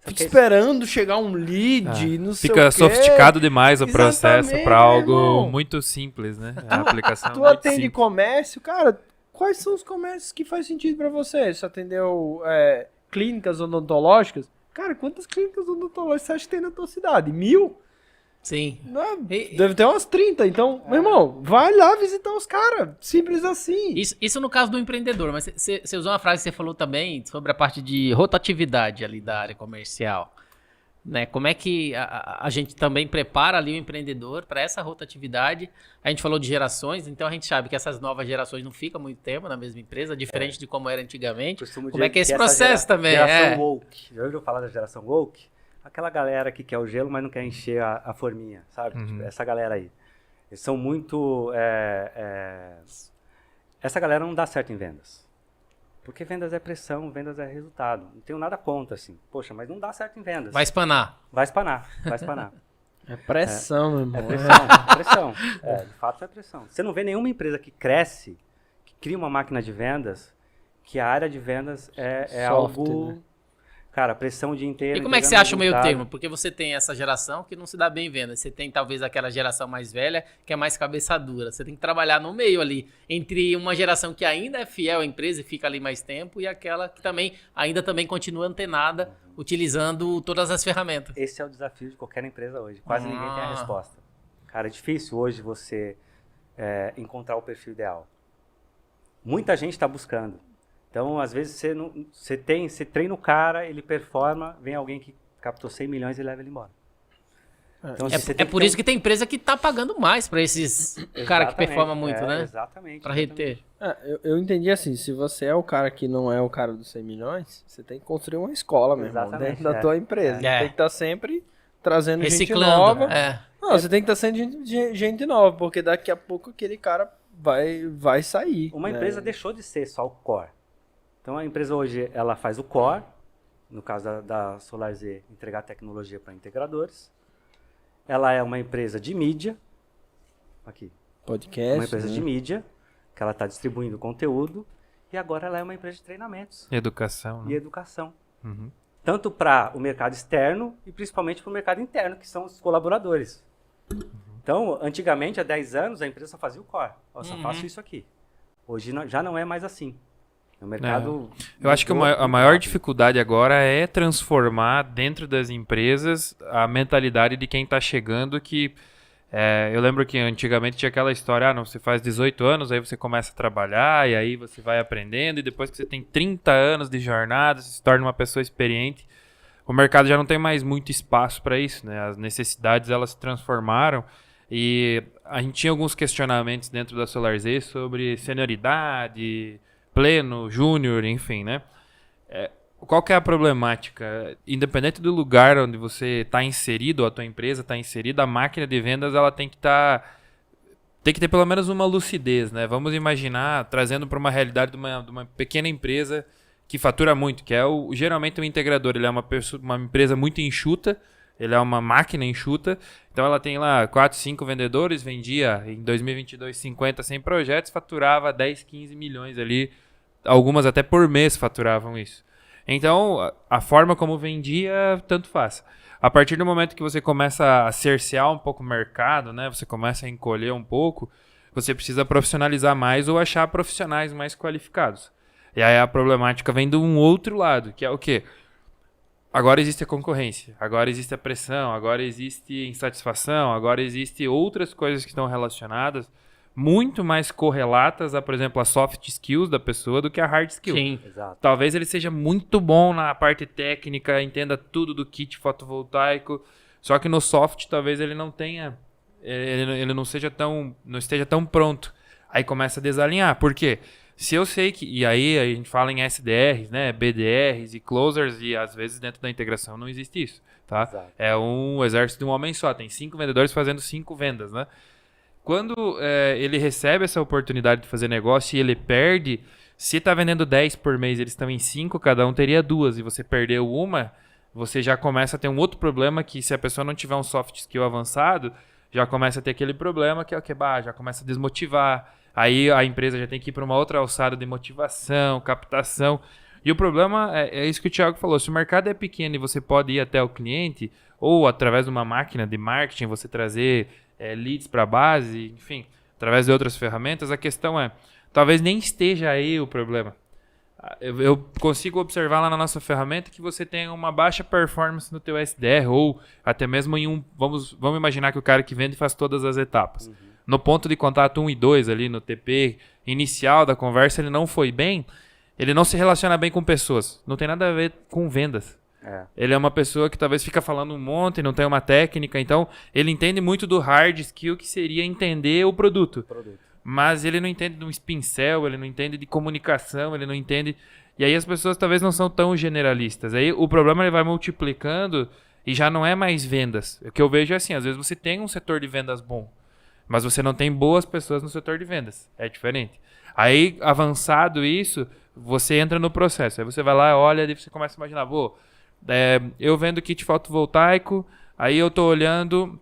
fica esperando chegar um lead, não sei o quê. Fica sofisticado demais o processo Exatamente, para algo irmão. muito simples, né? A aplicação Tu muito atende simples. comércio, cara, quais são os comércios que faz sentido pra você? Você atendeu clínicas odontológicas? Cara, quantas clínicas odontológicas você acha que tem na tua cidade? 1000? Sim. Não é? Deve ter umas 30. Então, meu irmão, vai lá visitar os caras. Simples assim. Isso no caso do empreendedor, mas você usou uma frase que você falou também sobre a parte de rotatividade ali da área comercial. Né? Como é que a gente também prepara ali o empreendedor para essa rotatividade? A gente falou de gerações, então a gente sabe que essas novas gerações não ficam muito tempo na mesma empresa, diferente de como era antigamente. Como é que é esse processo também? Geração woke. Já ouviu falar da geração woke? Aquela galera que quer o gelo, mas não quer encher a forminha, sabe? Tipo, essa galera aí. Eles são muito... Essa galera não dá certo em vendas. Porque vendas é pressão, vendas é resultado. Não tenho nada contra, assim. Poxa, mas não dá certo em vendas. Vai espanar. Vai espanar. É pressão, meu irmão. É pressão. De fato é pressão. Você não vê nenhuma empresa que cresce, que cria uma máquina de vendas, que a área de vendas é Software, algo... né? Cara, pressão o dia inteiro. E como é que você acha o meio termo? Porque você tem essa geração que não se dá bem em venda. Você tem talvez aquela geração mais velha que é mais cabeça dura. Você tem que trabalhar no meio ali. Entre uma geração que ainda é fiel à empresa e fica ali mais tempo e aquela que ainda continua antenada, utilizando todas as ferramentas. Esse é o desafio de qualquer empresa hoje. Quase ninguém tem a resposta. Cara, é difícil hoje você encontrar o perfil ideal. Muita gente está buscando. Então, às vezes, você treina o cara, ele performa, vem alguém que captou 100 milhões e leva ele embora. Então, por isso que tem empresa que tá pagando mais para esses cara que performa muito, né? Exatamente. Para reter. Eu entendi assim, se você é o cara que não é o cara dos 100 milhões, você tem que construir uma escola, meu irmão, dentro da tua empresa. Você tem que estar sempre trazendo reciclando, gente nova. Não, você tem que estar sendo gente nova, porque daqui a pouco aquele cara vai sair. Uma empresa deixou de ser só o core. Então, a empresa hoje, ela faz o core, no caso da SolarZ, entregar tecnologia para integradores. Ela é uma empresa de mídia, aqui, podcast, uma empresa de mídia, que ela está distribuindo conteúdo, e agora ela é uma empresa de treinamentos. Educação. Né? E educação. Tanto para o mercado externo e principalmente para o mercado interno, que são os colaboradores. Então, antigamente, há 10 anos, a empresa só fazia o core. Eu só faço isso aqui. Hoje já não é mais assim. O mercado... Eu acho que a maior dificuldade agora é transformar dentro das empresas a mentalidade de quem está chegando que... eu lembro que antigamente tinha aquela história, você faz 18 anos, aí você começa a trabalhar, e aí você vai aprendendo, e depois que você tem 30 anos de jornada, você se torna uma pessoa experiente. O mercado já não tem mais muito espaço para isso, né? As necessidades, elas se transformaram, e a gente tinha alguns questionamentos dentro da SolarZ sobre senioridade... pleno, júnior, enfim, né? qual que é a problemática? Independente do lugar onde você está inserido, ou a tua empresa está inserida, a máquina de vendas ela tem que ter pelo menos uma lucidez, né? Vamos imaginar, trazendo para uma realidade de uma pequena empresa que fatura muito, que é geralmente o integrador. Ele é uma empresa muito enxuta, ele é uma máquina enxuta, então ela tem lá 4, 5 vendedores, vendia em 2022 50, 100 projetos, faturava 10, 15 milhões ali, algumas até por mês faturavam isso. Então, a forma como vendia, tanto faz. A partir do momento que você começa a cercear um pouco o mercado, né, você começa a encolher um pouco, você precisa profissionalizar mais ou achar profissionais mais qualificados. E aí a problemática vem de um outro lado, que é o quê? Agora existe a concorrência, agora existe a pressão, agora existe insatisfação, agora existem outras coisas que estão relacionadas, muito mais correlatas a, por exemplo, a soft skills da pessoa do que a hard skill. Sim. Exato. Talvez ele seja muito bom na parte técnica, entenda tudo do kit fotovoltaico, só que no soft talvez ele não tenha, ele não esteja tão pronto. Aí começa a desalinhar. Por quê? Se eu sei que, e aí a gente fala em SDRs, né, BDRs e closers, e às vezes dentro da integração não existe isso, tá? Exato. É um exército de um homem só, tem 5 vendedores fazendo 5 vendas, né? Quando ele recebe essa oportunidade de fazer negócio e ele perde, se está vendendo 10 por mês, eles estão em 5, cada um teria 2, e você perdeu uma, você já começa a ter um outro problema que se a pessoa não tiver um soft skill avançado, já começa a ter aquele problema que é o que? Já começa a desmotivar. Aí a empresa já tem que ir para uma outra alçada de motivação, captação. E o problema é isso que o Thiago falou. Se o mercado é pequeno e você pode ir até o cliente, ou através de uma máquina de marketing, você trazer leads para a base, enfim, através de outras ferramentas, a questão é, talvez nem esteja aí o problema. Eu consigo observar lá na nossa ferramenta que você tem uma baixa performance no teu SDR, ou até mesmo em vamos imaginar que o cara que vende faz todas as etapas. No ponto de contato 1 e 2, ali no TP inicial da conversa, ele não foi bem, ele não se relaciona bem com pessoas. Não tem nada a ver com vendas. Ele é uma pessoa que talvez fica falando um monte, não tem uma técnica, então ele entende muito do hard skill, que seria entender o produto. Mas ele não entende de um pincel, ele não entende de comunicação, ele não entende... E aí as pessoas talvez não são tão generalistas. Aí o problema ele vai multiplicando e já não é mais vendas. O que eu vejo é assim, às vezes você tem um setor de vendas bom, mas você não tem boas pessoas no setor de vendas. É diferente. Aí, avançado isso, você entra no processo. Aí você vai lá, olha, e você começa a imaginar, eu vendo kit fotovoltaico, aí eu tô olhando,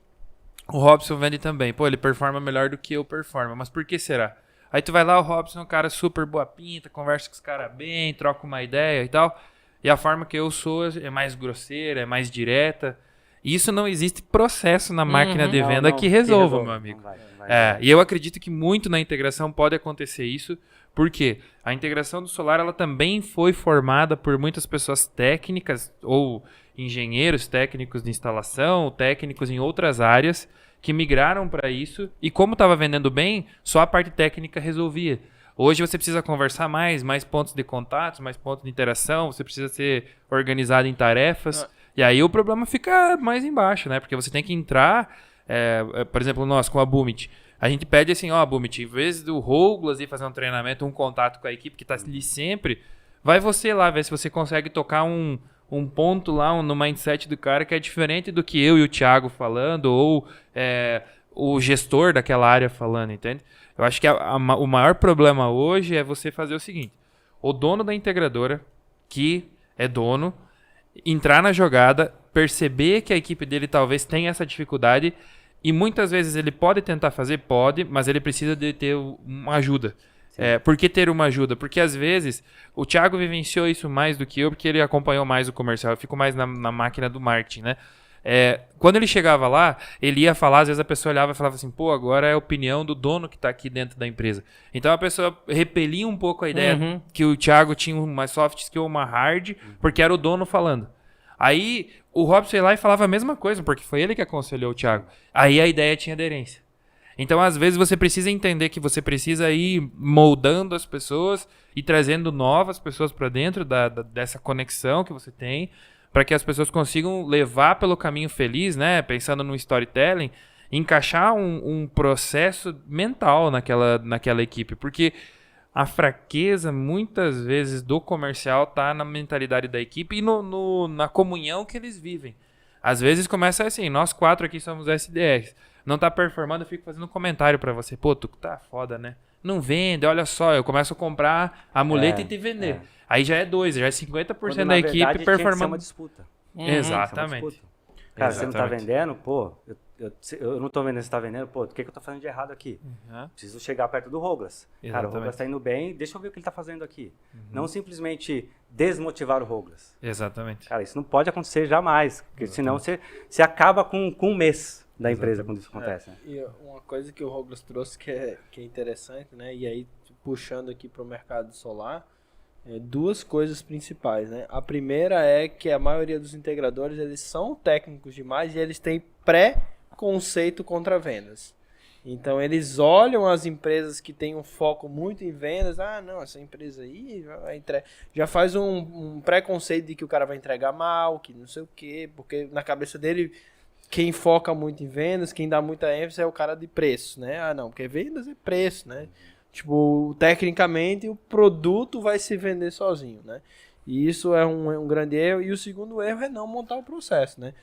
o Robson vende também. Ele performa melhor do que eu performo. Mas por que será? Aí tu vai lá, o Robson é um cara super boa pinta, conversa com os caras bem, troca uma ideia e tal. E a forma que eu sou é mais grosseira, é mais direta. E isso não existe processo na máquina de venda que resolva, meu amigo. Não vai. E eu acredito que muito na integração pode acontecer isso, porque a integração do solar ela também foi formada por muitas pessoas técnicas ou engenheiros técnicos de instalação, técnicos em outras áreas que migraram para isso e como estava vendendo bem, só a parte técnica resolvia. Hoje você precisa conversar mais pontos de contatos, mais pontos de interação, você precisa ser organizado em tarefas. E aí o problema fica mais embaixo, né? Porque você tem que entrar, por exemplo, nós com a Boomit, a gente pede assim, Boomit, em vez do Rouglas ir fazer um treinamento, um contato com a equipe que está ali sempre, vai você lá ver se você consegue tocar um ponto lá no mindset do cara que é diferente do que eu e o Thiago falando, ou o gestor daquela área falando, entende? Eu acho que o maior problema hoje é você fazer o seguinte, o dono da integradora, que é dono, entrar na jogada, perceber que a equipe dele talvez tenha essa dificuldade e muitas vezes ele pode tentar fazer, mas ele precisa de ter uma ajuda. Por que ter uma ajuda? Porque às vezes o Thiago vivenciou isso mais do que eu, porque ele acompanhou mais o comercial, eu fico mais na máquina do marketing, né? Quando ele chegava lá, ele ia falar, às vezes a pessoa olhava e falava assim, agora é a opinião do dono que está aqui dentro da empresa. Então a pessoa repelia um pouco a ideia que o Thiago tinha uma soft skill, uma hard, porque era o dono falando. Aí o Robson ia lá e falava a mesma coisa, porque foi ele que aconselhou o Thiago. Aí a ideia tinha aderência. Então às vezes você precisa entender que você precisa ir moldando as pessoas e trazendo novas pessoas para dentro dessa conexão que você tem, para que as pessoas consigam levar pelo caminho feliz, né? Pensando no storytelling, encaixar um processo mental naquela equipe. Porque a fraqueza, muitas vezes, do comercial tá na mentalidade da equipe e na comunhão que eles vivem. Às vezes começa assim, nós 4 aqui somos SDRs. Não tá performando, eu fico fazendo um comentário pra você. Pô, tu tá foda, né? Não vende, olha só, eu começo a comprar a muleta e te vender. Aí já é 2, já é 50% Quando, da equipe verdade, performando. tinha que ser uma disputa. Exatamente. Cara, você não tá Exatamente. vendendo, pô, eu não tô vendendo, você tá vendendo, pô, o que eu tô fazendo de errado aqui? Preciso chegar perto do Rouglas. Cara, o Exatamente. Rouglas tá indo bem, deixa eu ver o que ele tá fazendo aqui. Não simplesmente desmotivar o Rouglas. Exatamente. Cara, isso não pode acontecer jamais, porque senão você acaba com um mês da empresa quando isso acontece. Né? E uma coisa que o Rouglas trouxe que é interessante, né? E aí, puxando aqui para o mercado solar, duas coisas principais, né? A primeira é que a maioria dos integradores, eles são técnicos demais e eles têm pré-conceito contra vendas. Então, eles olham as empresas que têm um foco muito em vendas. Ah, não, essa empresa aí já faz um preconceito de que o cara vai entregar mal, que não sei o quê, porque na cabeça dele, quem foca muito em vendas, quem dá muita ênfase é o cara de preço, né? Ah, não, porque vendas é preço, né? Tipo, tecnicamente, o produto vai se vender sozinho, né? E isso é um grande erro. E o segundo erro é não montar o processo, né?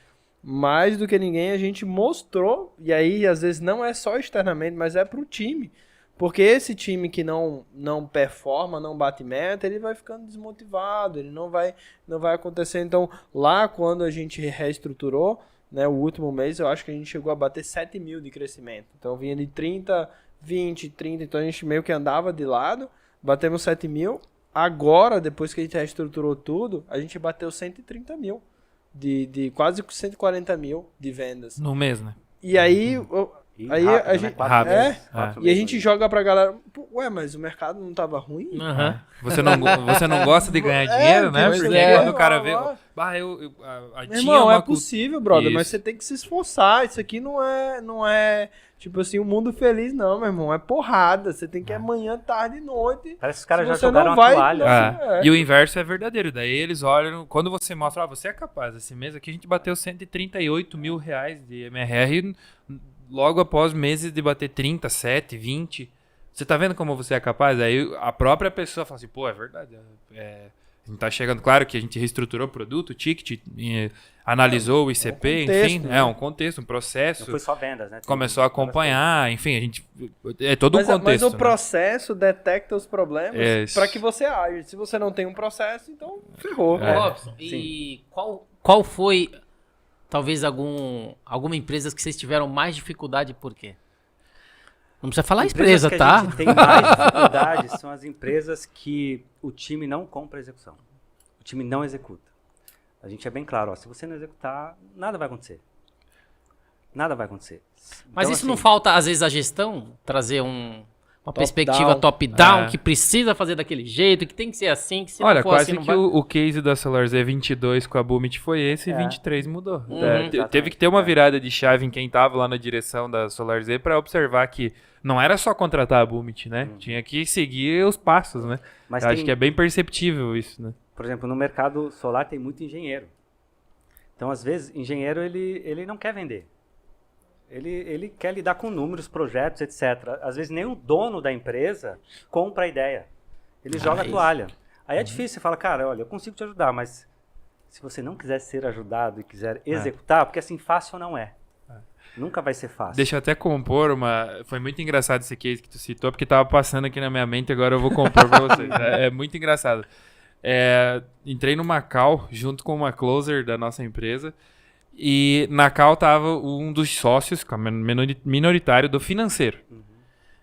Mais do que ninguém, a gente mostrou, e aí, às vezes, não é só externamente, mas é pro time. Porque esse time que não performa, não bate meta, ele vai ficando desmotivado, ele não vai acontecer. Então, lá, quando a gente reestruturou, né, o último mês, eu acho que a gente chegou a bater 7 mil de crescimento. Então, vinha de 30... 20, 30, então a gente meio que andava de lado, batemos 7 mil, agora, depois que a gente reestruturou tudo, a gente bateu 130 mil, de quase 140 mil de vendas. No mês, né? E aí, aí rápido, a gente, né? 4 e a gente joga pra galera, ué, mas o mercado não tava ruim? Você não gosta de ganhar dinheiro, né? pois Porque é. quando o cara vê... Ah, a Meu tinha irmão, uma é possível, brother, mas Isso. você tem que se esforçar. Isso aqui não é tipo assim, um mundo feliz, não, meu irmão. É porrada. Você tem que ir amanhã, tarde e noite. Parece que os caras Se já você jogaram não a vai, toalha. não- E o inverso é verdadeiro. Daí eles olham, quando você mostra, você é capaz. Esse mês aqui a gente bateu 138 mil reais de MRR logo após meses de bater 30, 7, 20. Você tá vendo como você é capaz? Aí a própria pessoa fala assim, pô, é verdade. A gente tá chegando, claro que a gente reestruturou o produto, o ticket, analisou o ICP, contexto, enfim, né? é um contexto, um Não processo. foi só vendas, né? Começou a acompanhar, enfim, a gente. É todo um contexto. Mas o processo detecta os problemas Isso. pra que você age. Se você não tem um processo, então ferrou. É. Robson, e qual foi, talvez, alguma empresa que vocês tiveram mais dificuldade e por quê? Não precisa falar a Empresas empresa, que tá? a gente tem mais dificuldade são as empresas que o time não compra a execução. O time não executa. A gente é bem claro, ó, se você não executar, nada vai acontecer. Nada vai acontecer. Mas Então, isso não assim, falta, às vezes, a gestão trazer uma perspectiva top-down, que precisa fazer daquele jeito, que tem que ser assim, que se Olha, não for quase assim, não que vai... o case da SolarZ 22 com a Boomit foi esse e 23 mudou. Uhum. Teve que ter uma virada de chave em quem tava lá na direção da SolarZ para observar que não era só contratar a Boomit, né? Tinha que seguir os passos, né? Mas Eu acho tem- que é bem perceptível isso, né? Por exemplo, no mercado solar tem muito engenheiro. Então, às vezes, engenheiro ele não quer vender. Ele quer lidar com números, projetos, etc. Às vezes, nem o dono da empresa compra a ideia. Ele joga a toalha. Aí é difícil, você fala, cara, olha, eu consigo te ajudar, mas se você não quiser ser ajudado e quiser executar, porque assim, fácil não é. Nunca vai ser fácil. Deixa eu até compor uma... Foi muito engraçado esse case que tu citou, porque tava passando aqui na minha mente, agora eu vou compor pra vocês. É muito engraçado. Entrei numa call junto com uma closer da nossa empresa e na call tava um dos sócios, minoritário do financeiro.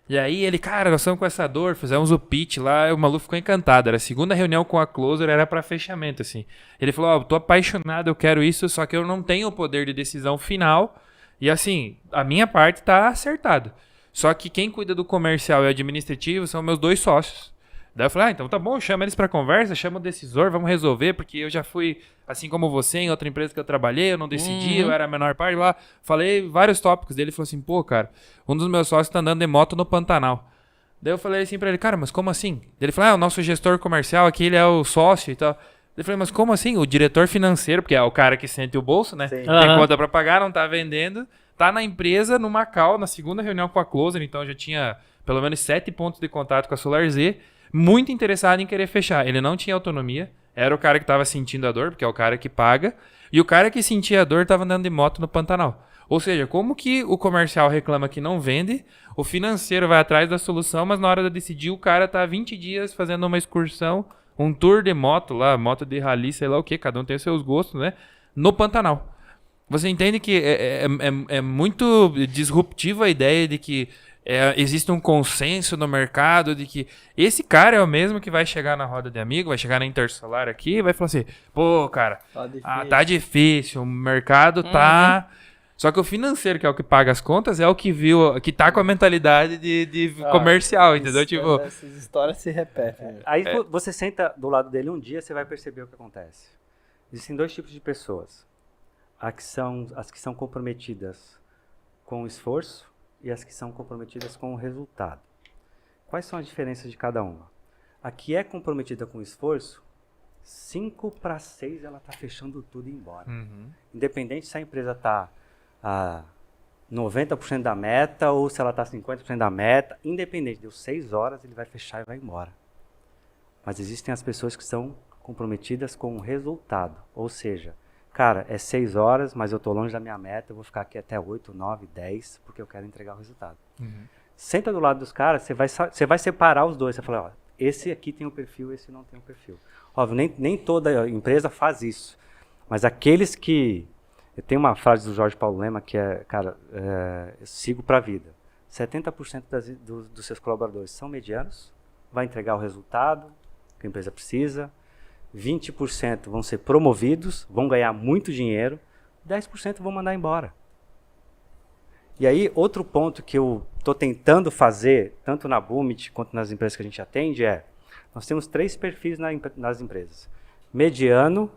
E aí ele, cara, nós estamos com essa dor, fizemos o pitch lá, o maluco ficou encantado. Era a segunda reunião com a closer, era pra fechamento, assim. Ele falou, ó, tô apaixonado, eu quero isso, só que eu não tenho o poder de decisão final. E assim, a minha parte tá acertada. Só que quem cuida do comercial e administrativo são meus dois sócios. Daí eu falei, então tá bom, chama eles pra conversa, chama o decisor, vamos resolver, porque eu já fui, assim como você, em outra empresa que eu trabalhei, eu não decidi, eu era a menor parte lá. Falei vários tópicos dele, ele falou assim, pô, cara, um dos meus sócios tá andando de moto no Pantanal. Daí eu falei assim pra ele, cara, mas como assim? Daí ele falou, o nosso gestor comercial aqui, ele é o sócio e tal. Daí eu falei, mas como assim? O diretor financeiro, porque é o cara que sente o bolso, né? Sim. Tem conta pra pagar, não tá vendendo, tá na empresa, numa call, na segunda reunião com a closer, então já tinha pelo menos 7 pontos de contato com a SolarZ. muito interessado em querer fechar. Ele não tinha autonomia, era o cara que estava sentindo a dor, porque é o cara que paga, e o cara que sentia a dor estava andando de moto no Pantanal. Ou seja, como que o comercial reclama que não vende, o financeiro vai atrás da solução, mas na hora de decidir o cara tá 20 dias fazendo uma excursão, um tour de moto lá, moto de rally, sei lá o que, cada um tem os seus gostos, né? No Pantanal. Você entende que é muito disruptiva a ideia de que existe um consenso no mercado de que esse cara é o mesmo que vai chegar na roda de amigo, vai chegar na Intersolar aqui e vai falar assim, pô, cara, tá difícil, o mercado tá... Só que o financeiro, que é o que paga as contas, é o que viu, que tá com a mentalidade de comercial, entendeu? Tipo... Essas histórias se repetem. Aí você senta do lado dele um dia, você vai perceber o que acontece. Existem 2 tipos de pessoas. As que são comprometidas com o esforço e as que são comprometidas com o resultado. Quais são as diferenças de cada uma? A que é comprometida com o esforço, 5 para 6 ela está fechando tudo e indo embora. Independente se a empresa está a 90% da meta ou se ela está a 50% da meta, independente, deu 6 horas, ele vai fechar e vai embora. Mas existem as pessoas que são comprometidas com o resultado, ou seja, cara, é 6 horas, mas eu estou longe da minha meta, eu vou ficar aqui até 8, 9, 10, porque eu quero entregar o resultado. Senta do lado dos caras, você vai separar os dois, você fala, ó, esse aqui tem um perfil, esse não tem um perfil. Óbvio, nem toda empresa faz isso, mas aqueles que... Tem uma frase do Jorge Paulo Lema que é, cara, eu sigo para a vida. 70% dos seus colaboradores são medianos, vai entregar o resultado que a empresa precisa, 20% vão ser promovidos, vão ganhar muito dinheiro, 10% vão mandar embora. E aí, outro ponto que eu estou tentando fazer, tanto na Boomit quanto nas empresas que a gente atende, nós temos 3 perfis nas empresas. Mediano,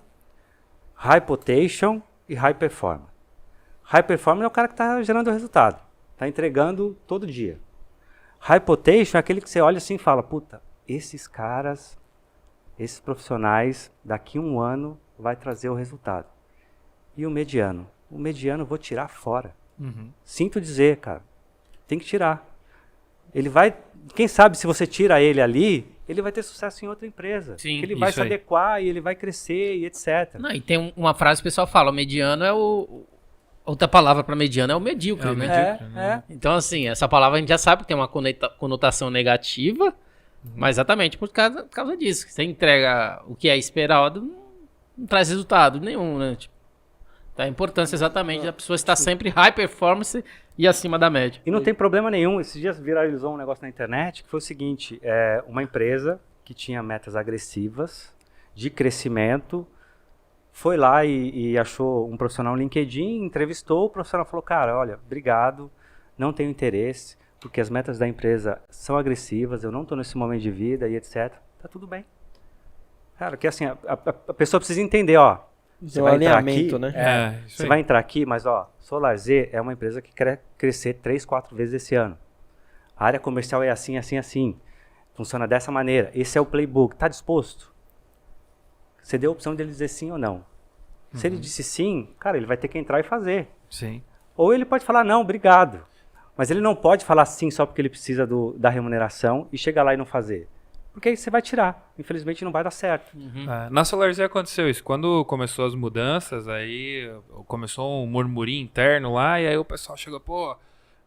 high potential e high performer. High performer é o cara que está gerando o resultado, está entregando todo dia. High potential é aquele que você olha assim e fala, puta, esses caras, esses profissionais, daqui a 1 ano vai trazer o resultado. E o mediano? O mediano eu vou tirar fora. Sinto dizer, cara, tem que tirar. Ele vai, quem sabe se você tira ele ali, ele vai ter sucesso em outra empresa. Sim, que ele vai se adequar e ele vai crescer e etc. Não, e tem uma frase que o pessoal fala, o mediano é o... Outra palavra para mediano é o medíocre, né? Então, assim, essa palavra a gente já sabe que tem uma conotação negativa, mas exatamente por causa disso. Você entrega o que é esperado, não traz resultado nenhum, né? Tipo, a importância exatamente da pessoa estar sempre high performance e acima da média. E não tem problema nenhum. Esses dias viralizou um negócio na internet que foi o seguinte, uma empresa que tinha metas agressivas de crescimento, foi lá e achou um profissional no LinkedIn, entrevistou, o profissional falou, cara, olha, obrigado, não tenho interesse, porque as metas da empresa são agressivas, eu não estou nesse momento de vida e etc. Tá tudo bem. Cara, que assim, a pessoa precisa entender, ó, você vai entrar aqui, né? Você vai entrar aqui, mas ó, SolarZ é uma empresa que quer crescer 3, 4 vezes esse ano. A área comercial é assim, assim, assim. Funciona dessa maneira. Esse é o playbook. Tá disposto? Você deu a opção dele dizer sim ou não. Se ele disse sim, cara, ele vai ter que entrar e fazer. Sim. Ou ele pode falar não, obrigado. Mas ele não pode falar sim só porque ele precisa da remuneração e chegar lá e não fazer. Porque aí você vai tirar. Infelizmente não vai dar certo. Na SolarZ aconteceu isso. Quando começou as mudanças, aí começou um murmurinho interno lá, e aí o pessoal chegou, pô,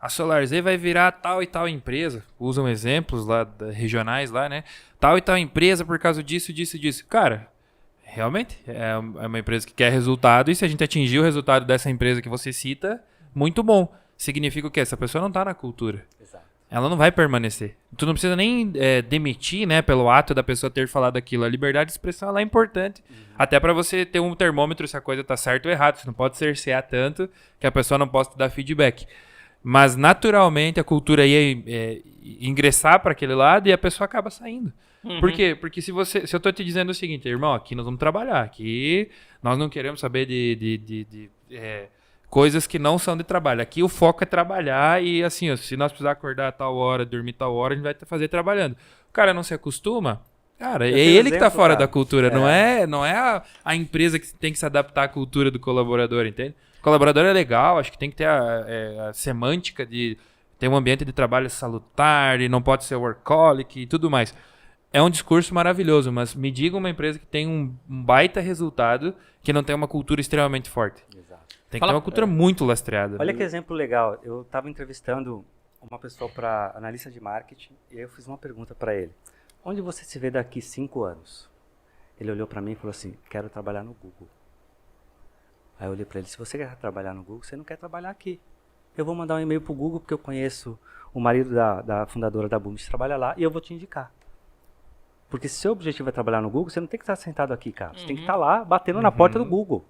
a SolarZ vai virar tal e tal empresa. Usam exemplos lá regionais lá, né? Tal e tal empresa por causa disso, disso, disso. Cara, realmente é uma empresa que quer resultado, e se a gente atingir o resultado dessa empresa que você cita, muito bom. Significa o quê? Essa pessoa não está na cultura. Exato. Ela não vai permanecer. Tu não precisa nem demitir, né, pelo ato da pessoa ter falado aquilo. A liberdade de expressão ela é importante. Até para você ter um termômetro se a coisa tá certa ou errada. Você não pode cercear tanto que a pessoa não possa te dar feedback. Mas naturalmente a cultura ia ingressar para aquele lado e a pessoa acaba saindo. Por quê? Porque se eu tô te dizendo o seguinte, irmão, aqui nós vamos trabalhar. Aqui nós não queremos saber de coisas que não são de trabalho. Aqui o foco é trabalhar e assim, ó, se nós precisar acordar a tal hora, dormir tal hora, a gente vai fazer trabalhando. O cara não se acostuma, cara, é ele que tá fora da cultura, não é a empresa que tem que se adaptar à cultura do colaborador, entende? O colaborador é legal, acho que tem que ter a semântica de ter um ambiente de trabalho salutar e não pode ser workaholic e tudo mais. é um discurso maravilhoso, mas me diga uma empresa que tem um baita resultado que não tem uma cultura extremamente forte. Exato. Tem que ter uma cultura muito lastreada. Olha que exemplo legal. Eu estava entrevistando uma pessoa para analista de marketing e eu fiz uma pergunta para ele. Onde você se vê daqui 5 anos? Ele olhou para mim e falou assim, quero trabalhar no Google. Aí eu olhei para ele, se você quer trabalhar no Google, você não quer trabalhar aqui. Eu vou mandar um e-mail pro Google porque eu conheço o marido da fundadora da Boomi, trabalha lá, e eu vou te indicar. Porque se seu objetivo é trabalhar no Google, você não tem que estar sentado aqui, cara. Você tem que estar lá, batendo na porta do Google.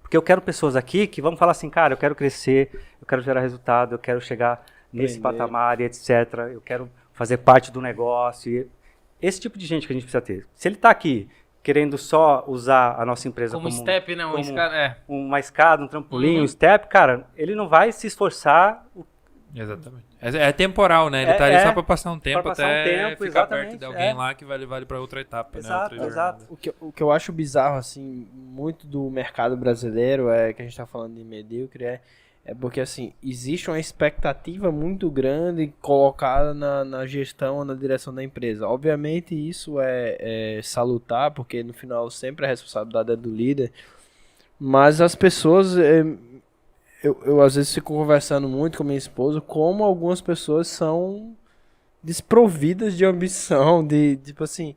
Porque eu quero pessoas aqui que vão falar assim, cara, eu quero crescer, eu quero gerar resultado, eu quero chegar nesse patamar e etc. Eu quero fazer parte do negócio. E esse tipo de gente que a gente precisa ter. Se ele está aqui querendo só usar a nossa empresa como step, né? Uma escada, um trampolim, um step, cara, ele não vai se esforçar. Exatamente. É temporal, né? Ele tá ali só para passar um tempo até ficar perto de alguém lá que vale para outra etapa. Exato, né? exato. O que eu acho bizarro, assim, muito do mercado brasileiro, que a gente tá falando de medíocre, é porque, assim, existe uma expectativa muito grande colocada na gestão, na direção da empresa. Obviamente, isso é salutar, porque no final sempre a responsabilidade é do líder, mas as pessoas... Eu às vezes fico conversando muito com minha esposa como algumas pessoas são desprovidas de ambição, tipo assim,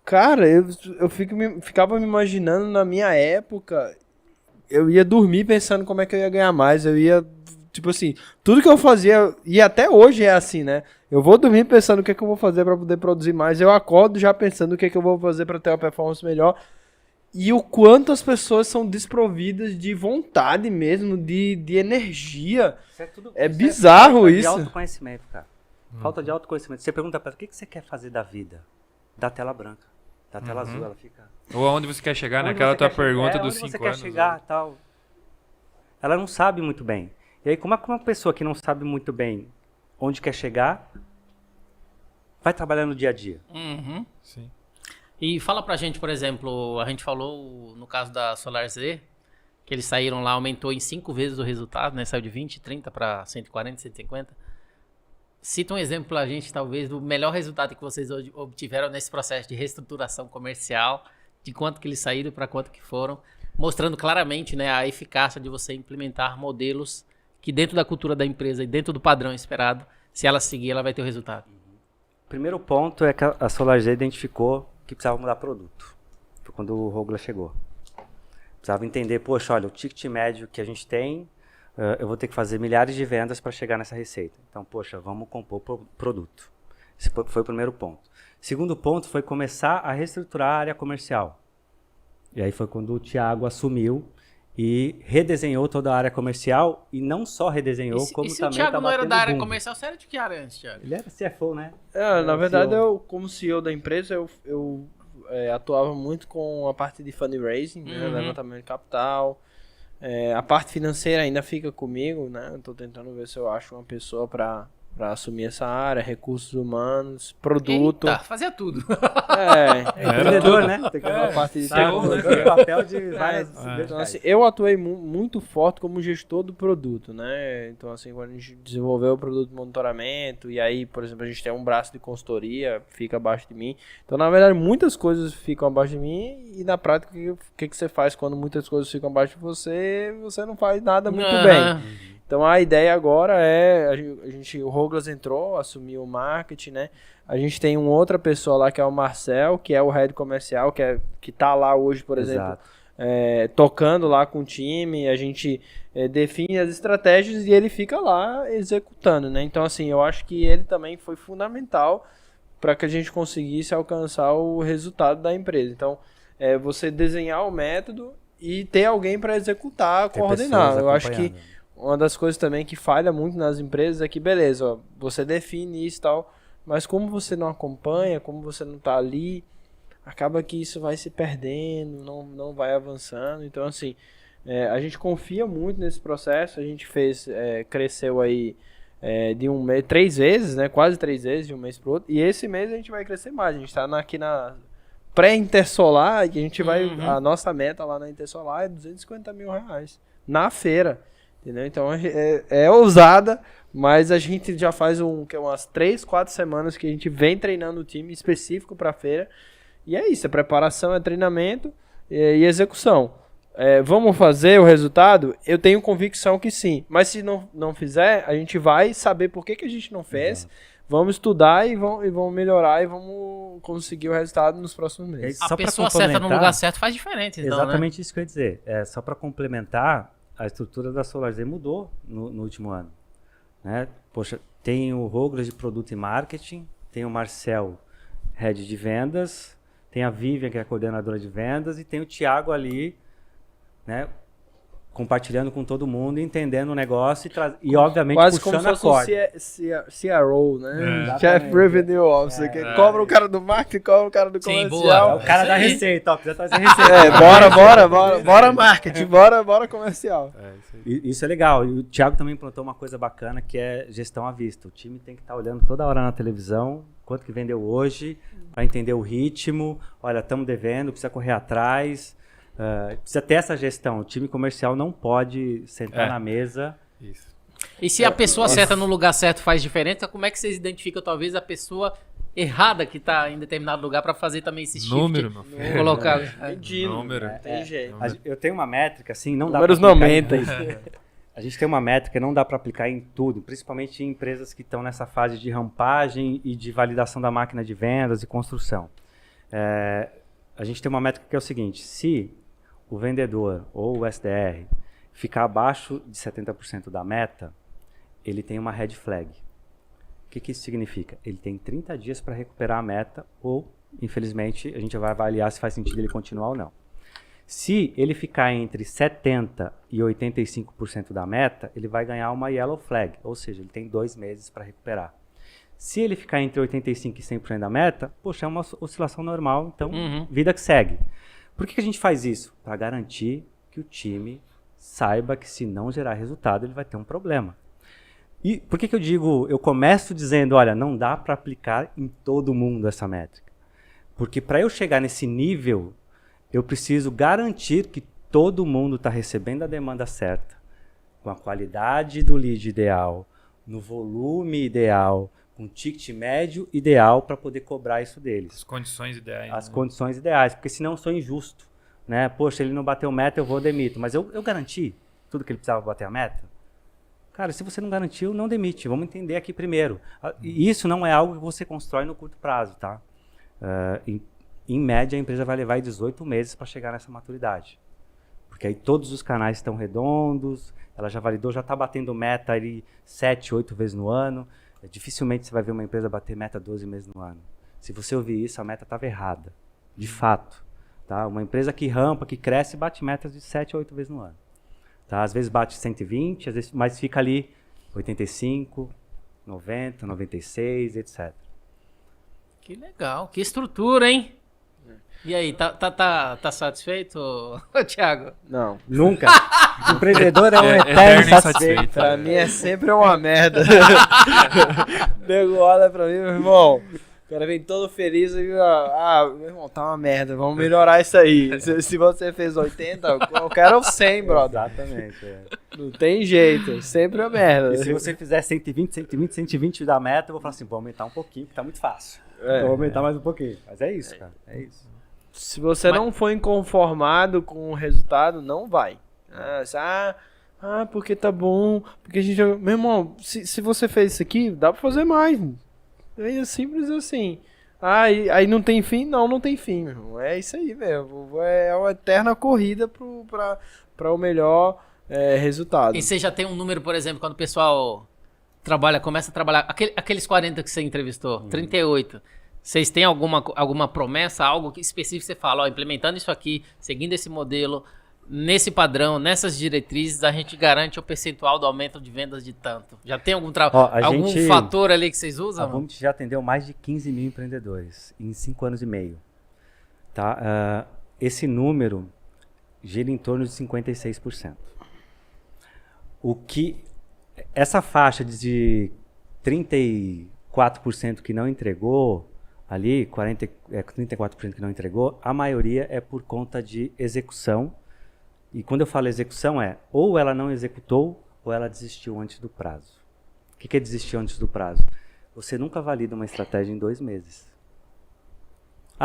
cara, eu ficava me imaginando na minha época, eu ia dormir pensando como é que eu ia ganhar mais, eu ia, tipo assim, tudo que eu fazia, e até hoje é assim, né, eu vou dormir pensando o que é que eu vou fazer para poder produzir mais, eu acordo já pensando o que é que eu vou fazer para ter uma performance melhor. E o quanto as pessoas são desprovidas de vontade mesmo, de energia. É bizarro isso. Falta de autoconhecimento, cara. Falta de autoconhecimento. Você pergunta para ela, o que você quer fazer da vida? Da tela branca. Da tela azul, ela fica... Ou aonde você quer chegar, naquela tua pergunta dos 5 anos. Onde você quer chegar, tal. Ela não sabe muito bem. E aí, como é que uma pessoa que não sabe muito bem onde quer chegar, vai trabalhar no dia a dia? Sim. E fala pra gente, por exemplo, a gente falou no caso da SolarZ, que eles saíram lá, aumentou em 5 vezes o resultado, né? Saiu de 20, 30 para 140, 150. Cita um exemplo pra gente, talvez, do melhor resultado que vocês obtiveram nesse processo de reestruturação comercial, de quanto que eles saíram para quanto que foram, mostrando claramente, né, a eficácia de você implementar modelos que dentro da cultura da empresa e dentro do padrão esperado, se ela seguir, ela vai ter o resultado. O primeiro ponto é que a SolarZ identificou que precisava mudar produto. Foi quando o Rogla chegou. Precisava entender, poxa, olha, o ticket médio que a gente tem, eu vou ter que fazer milhares de vendas para chegar nessa receita. Então, poxa, vamos compor produto. Esse foi o primeiro ponto. Segundo ponto foi começar a reestruturar a área comercial. E aí foi quando o Thiago assumiu e redesenhou toda a área comercial, e não só redesenhou, como também... E se o Thiago não era da área comercial, você era de que área antes, Thiago? Ele era CFO, né? Na verdade, eu, como CEO da empresa, eu atuava muito com a parte de fundraising, né, levantamento de capital. A parte financeira ainda fica comigo, né? Eu tô tentando ver se eu acho uma pessoa para assumir essa área, recursos humanos, produto. Eita, fazia tudo. Empreendedor, né? Tem que a parte de papel de várias... Então, assim, eu atuei muito forte como gestor do produto, né? Então, assim, quando a gente desenvolveu o produto de monitoramento, e aí, por exemplo, a gente tem um braço de consultoria, fica abaixo de mim. Então, na verdade, muitas coisas ficam abaixo de mim, e na prática, o que você faz quando muitas coisas ficam abaixo de você? Você não faz nada muito bem. Então a ideia agora é, o Rouglas entrou, assumiu o marketing, né? A gente tem uma outra pessoa lá que é o Marcel, que é o head comercial, que tá lá hoje, por exemplo, tocando lá com o time, a gente define as estratégias e ele fica lá executando, né? Então assim, eu acho que ele também foi fundamental para que a gente conseguisse alcançar o resultado da empresa. Então, você desenhar o método e ter alguém para executar, coordenar. Eu acho que uma das coisas também que falha muito nas empresas é que, beleza, ó, você define isso e tal, mas como você não acompanha, como você não tá ali, acaba que isso vai se perdendo, não vai avançando. Então, assim, a gente confia muito nesse processo. A gente cresceu aí de um mês, 3 vezes, né? Quase 3 vezes, de um mês pro outro. E esse mês a gente vai crescer mais. A gente tá aqui na pré-Intersolar, e a gente vai... A nossa meta lá na Intersolar é R$250 mil na feira. Entendeu? Então é ousada, mas a gente já faz umas 3, 4 semanas que a gente vem treinando o time específico para a feira. E é isso, é preparação, é treinamento e execução. Vamos fazer o resultado? Eu tenho convicção que sim. Mas se não fizer, a gente vai saber por que a gente não fez. Vamos estudar e vamos melhorar e vamos conseguir o resultado nos próximos meses. A pessoa certa no lugar certo faz diferença, então, exatamente, né? Isso que eu ia dizer. Só para complementar, a estrutura da SolarZ mudou no último ano. Né? Poxa, tem o Roglas de Produto e Marketing, tem o Marcel, Head de Vendas, tem a Vivian, que é a coordenadora de vendas, e tem o Thiago ali, né, compartilhando com todo mundo, entendendo o negócio e obviamente quase puxando como a corda. CRO, né? É. Chief Revenue Officer, que cobra o cara do marketing, cobra o cara do Sim, comercial. boa. O cara da receita, ó, precisa trazer receita. Bora marketing, bora comercial. Isso é legal. E o Thiago também implantou uma coisa bacana, que é gestão à vista. O time tem que estar olhando toda hora na televisão, quanto que vendeu hoje, para entender o ritmo. Olha, estamos devendo, precisa correr atrás. Precisa ter essa gestão. O time comercial não pode sentar na mesa. Isso. E se a pessoa certa no lugar certo faz diferença, como é que vocês identificam talvez a pessoa errada que está em determinado lugar para fazer também esse shift? Número, meu filho. Colocar. Medindo. Número. Tem jeito. Eu tenho uma métrica, assim, não dá Números pra não aplicar mentem. A gente tem uma métrica, não dá para aplicar em tudo, principalmente em empresas que estão nessa fase de rampagem e de validação da máquina de vendas e construção. A gente tem uma métrica que é o seguinte: se o vendedor ou o SDR ficar abaixo de 70% da meta, ele tem uma red flag. O que isso significa? Ele tem 30 dias para recuperar a meta ou, infelizmente, a gente vai avaliar se faz sentido ele continuar ou não. Se ele ficar entre 70% e 85% da meta, ele vai ganhar uma yellow flag, ou seja, ele tem 2 meses para recuperar. Se ele ficar entre 85% e 100% da meta, poxa, é uma oscilação normal, então vida que segue. Por que a gente faz isso? Para garantir que o time saiba que se não gerar resultado, ele vai ter um problema. E por que eu digo, eu começo dizendo, olha, não dá para aplicar em todo mundo essa métrica? Porque para eu chegar nesse nível, eu preciso garantir que todo mundo está recebendo a demanda certa, com a qualidade do lead ideal, no volume ideal, com o ticket médio ideal para poder cobrar isso deles. As condições ideais. As condições ideais, porque senão eu sou injusto. Né? Poxa, ele não bateu meta, eu vou demito. Mas eu garanti tudo que ele precisava bater a meta? Cara, se você não garantiu, não demite. Vamos entender aqui primeiro. E isso não é algo que você constrói no curto prazo, tá? Em média, a empresa vai levar 18 meses para chegar nessa maturidade. Porque aí todos os canais estão redondos, ela já validou, já está batendo meta ali 7, 8 vezes no ano. Dificilmente você vai ver uma empresa bater meta 12 meses no ano. Se você ouvir isso, a meta estava errada. De fato. Tá? Uma empresa que rampa, que cresce, bate metas de 7 a 8 vezes no ano. Tá? Às vezes bate 120, às vezes, mas fica ali 85, 90, 96, etc. Que legal, que estrutura, hein? E aí, tá satisfeito, Thiago? Não. Nunca. O empreendedor é um eterno eterno insatisfeito. Pra mim é sempre uma merda. Nego olha pra mim, meu irmão. O cara vem todo feliz e meu irmão, tá uma merda, vamos melhorar isso aí. Se você fez 80, eu quero 100, brother. Exatamente. Não tem jeito, sempre uma merda. E se você fizer 120 da meta, eu vou falar assim, vou aumentar um pouquinho, que tá muito fácil. Vou aumentar mais um pouquinho. Mas é isso, cara, é isso. Se você não for inconformado com o resultado, não vai. Porque tá bom, porque a gente... Meu irmão, se você fez isso aqui, dá pra fazer mais. É simples assim. Aí não tem fim? Não tem fim, meu irmão. É isso aí mesmo. É uma eterna corrida pra o melhor resultado. E você já tem um número, por exemplo, quando o pessoal começa a trabalhar, aqueles 40 que você entrevistou, 38, vocês têm alguma promessa, algo específico que você fala, ó, implementando isso aqui, seguindo esse modelo, nesse padrão, nessas diretrizes, a gente garante o percentual do aumento de vendas de tanto. Já tem algum fator ali que vocês usam? A Vomit já atendeu mais de 15 mil empreendedores em 5 anos e meio. Tá? Esse número gira em torno de 56%. Essa faixa de 34% que não entregou, ali, 34% que não entregou, a maioria é por conta de execução. E quando eu falo execução ou ela não executou, ou ela desistiu antes do prazo. O que é desistir antes do prazo? Você nunca valida uma estratégia em 2 meses.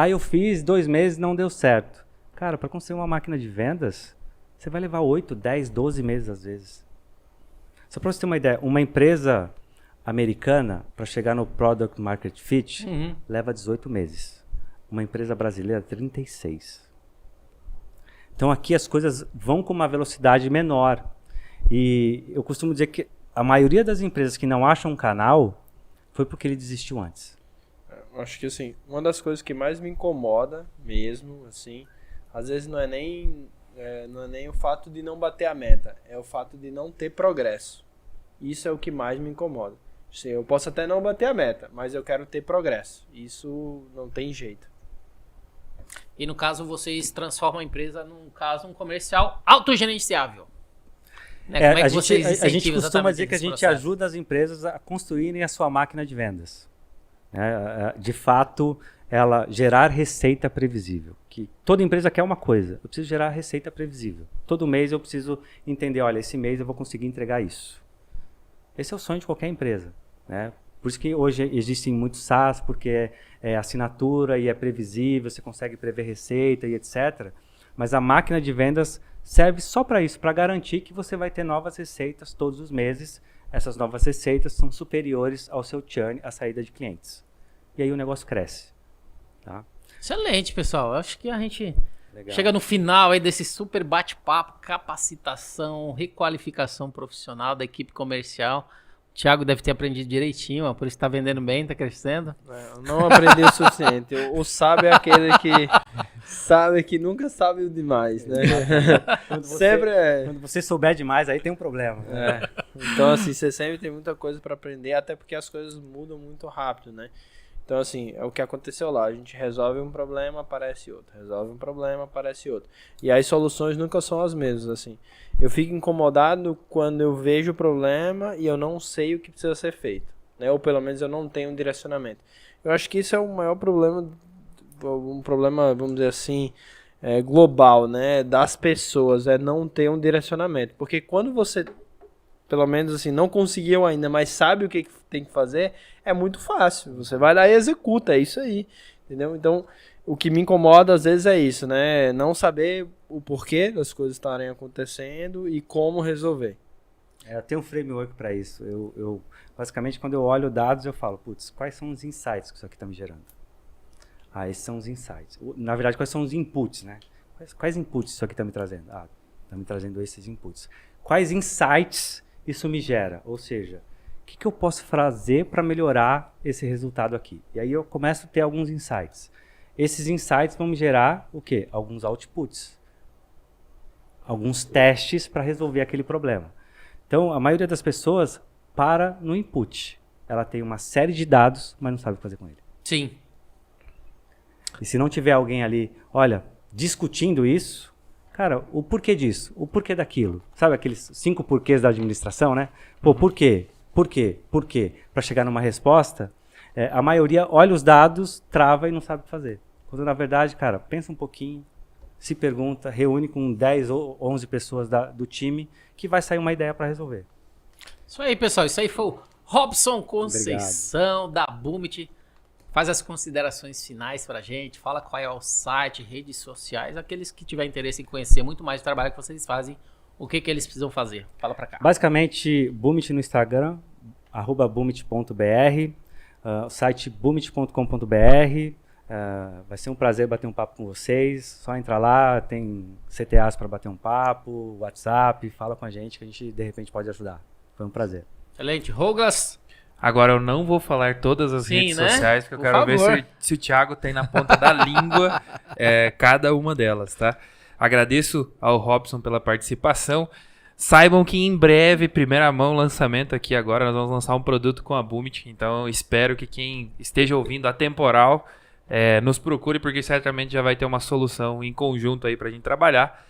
Eu fiz 2 meses e não deu certo. Cara, para construir uma máquina de vendas, você vai levar 8, 10, 12 meses às vezes. Só para você ter uma ideia, uma empresa americana, para chegar no Product Market Fit, leva 18 meses. Uma empresa brasileira, 36. Então aqui as coisas vão com uma velocidade menor. E eu costumo dizer que a maioria das empresas que não acham um canal foi porque ele desistiu antes. Acho que assim, uma das coisas que mais me incomoda mesmo, assim, às vezes não é nem o fato de não bater a meta, é o fato de não ter progresso. Isso é o que mais me incomoda. Assim, eu posso até não bater a meta, mas eu quero ter progresso. Isso não tem jeito. E no caso, vocês transformam a empresa num comercial autogerenciável. Né? Como é que vocês a gente incentivam costuma exatamente dizer que a esse gente processo? ajuda as empresas a construírem a sua máquina de vendas. De fato, ela gerar receita previsível. Que toda empresa quer uma coisa, eu preciso gerar receita previsível. Todo mês eu preciso entender, olha, esse mês eu vou conseguir entregar isso. Esse é o sonho de qualquer empresa, né? Por isso que hoje existem muitos SaaS, porque é assinatura e é previsível, você consegue prever receita e etc. Mas a máquina de vendas serve só para isso, para garantir que você vai ter novas receitas todos os meses. Essas novas receitas são superiores ao seu churn, à saída de clientes. E aí o negócio cresce. Tá? Excelente, pessoal. Eu acho que a gente Legal. chega no final aí desse super bate-papo, capacitação, requalificação profissional da equipe comercial. O Thiago deve ter aprendido direitinho, ó, por isso está vendendo bem, está crescendo. Eu não aprendi o suficiente. O sábio é aquele que sabe que nunca sabe o demais, né? Quando você souber demais, aí tem um problema. Então, assim, você sempre tem muita coisa para aprender, até porque as coisas mudam muito rápido, né? Então, assim, é o que aconteceu lá. A gente resolve um problema, aparece outro. Resolve um problema, aparece outro. E as soluções nunca são as mesmas, assim. Eu fico incomodado quando eu vejo o problema e eu não sei o que precisa ser feito, né? Ou pelo menos eu não tenho um direcionamento. Eu acho que isso é o maior problema, um problema, vamos dizer assim, global, né? Das pessoas, é não ter um direcionamento. Porque quando você, pelo menos assim, não conseguiu ainda, mas sabe o que tem que fazer, é muito fácil. Você vai lá e executa, é isso aí, entendeu? Então, o que me incomoda às vezes é isso, né? Não saber o porquê das coisas estarem acontecendo e como resolver. Eu tenho um framework para isso. Eu basicamente, quando eu olho dados, eu falo, putz, quais são os insights que isso aqui está me gerando? Esses são os insights. Na verdade, quais são os inputs, né? Quais inputs isso aqui está me trazendo? Está me trazendo esses inputs. Quais insights isso me gera? Ou seja, o que eu posso fazer para melhorar esse resultado aqui? E aí eu começo a ter alguns insights. Esses insights vão me gerar o quê? Alguns outputs. Alguns testes para resolver aquele problema. Então, a maioria das pessoas para no input. Ela tem uma série de dados, mas não sabe o que fazer com ele. Sim. E se não tiver alguém ali, olha, discutindo isso, cara, o porquê disso? O porquê daquilo? Sabe aqueles 5 porquês da administração, né? Pô, por quê? Por quê? Por quê? Para chegar numa resposta, a maioria olha os dados, trava e não sabe o que fazer. Quando na verdade, cara, pensa um pouquinho, se pergunta, reúne com 10 ou 11 pessoas do time que vai sair uma ideia para resolver. Isso aí, pessoal. Isso aí foi o Robson Conceição da Boomit. Faz as considerações finais pra gente. Fala qual é o site, redes sociais. Aqueles que tiverem interesse em conhecer muito mais do trabalho que vocês fazem, o que eles precisam fazer. Fala pra cá. Basicamente, Boomit no Instagram, @boomit.br, o site boomit.com.br. Vai ser um prazer bater um papo com vocês. Só entrar lá, tem CTAs para bater um papo, WhatsApp, fala com a gente que a gente de repente pode ajudar. Foi um prazer. Excelente. Douglas. Agora eu não vou falar todas as redes né? sociais, porque eu Por quero favor. ver se o Thiago tem na ponta da língua cada uma delas, tá? Agradeço ao Robson pela participação. Saibam que em breve, primeira mão, lançamento aqui agora, nós vamos lançar um produto com a Boomit. Então espero que quem esteja ouvindo a temporal nos procure, porque certamente já vai ter uma solução em conjunto aí pra gente trabalhar.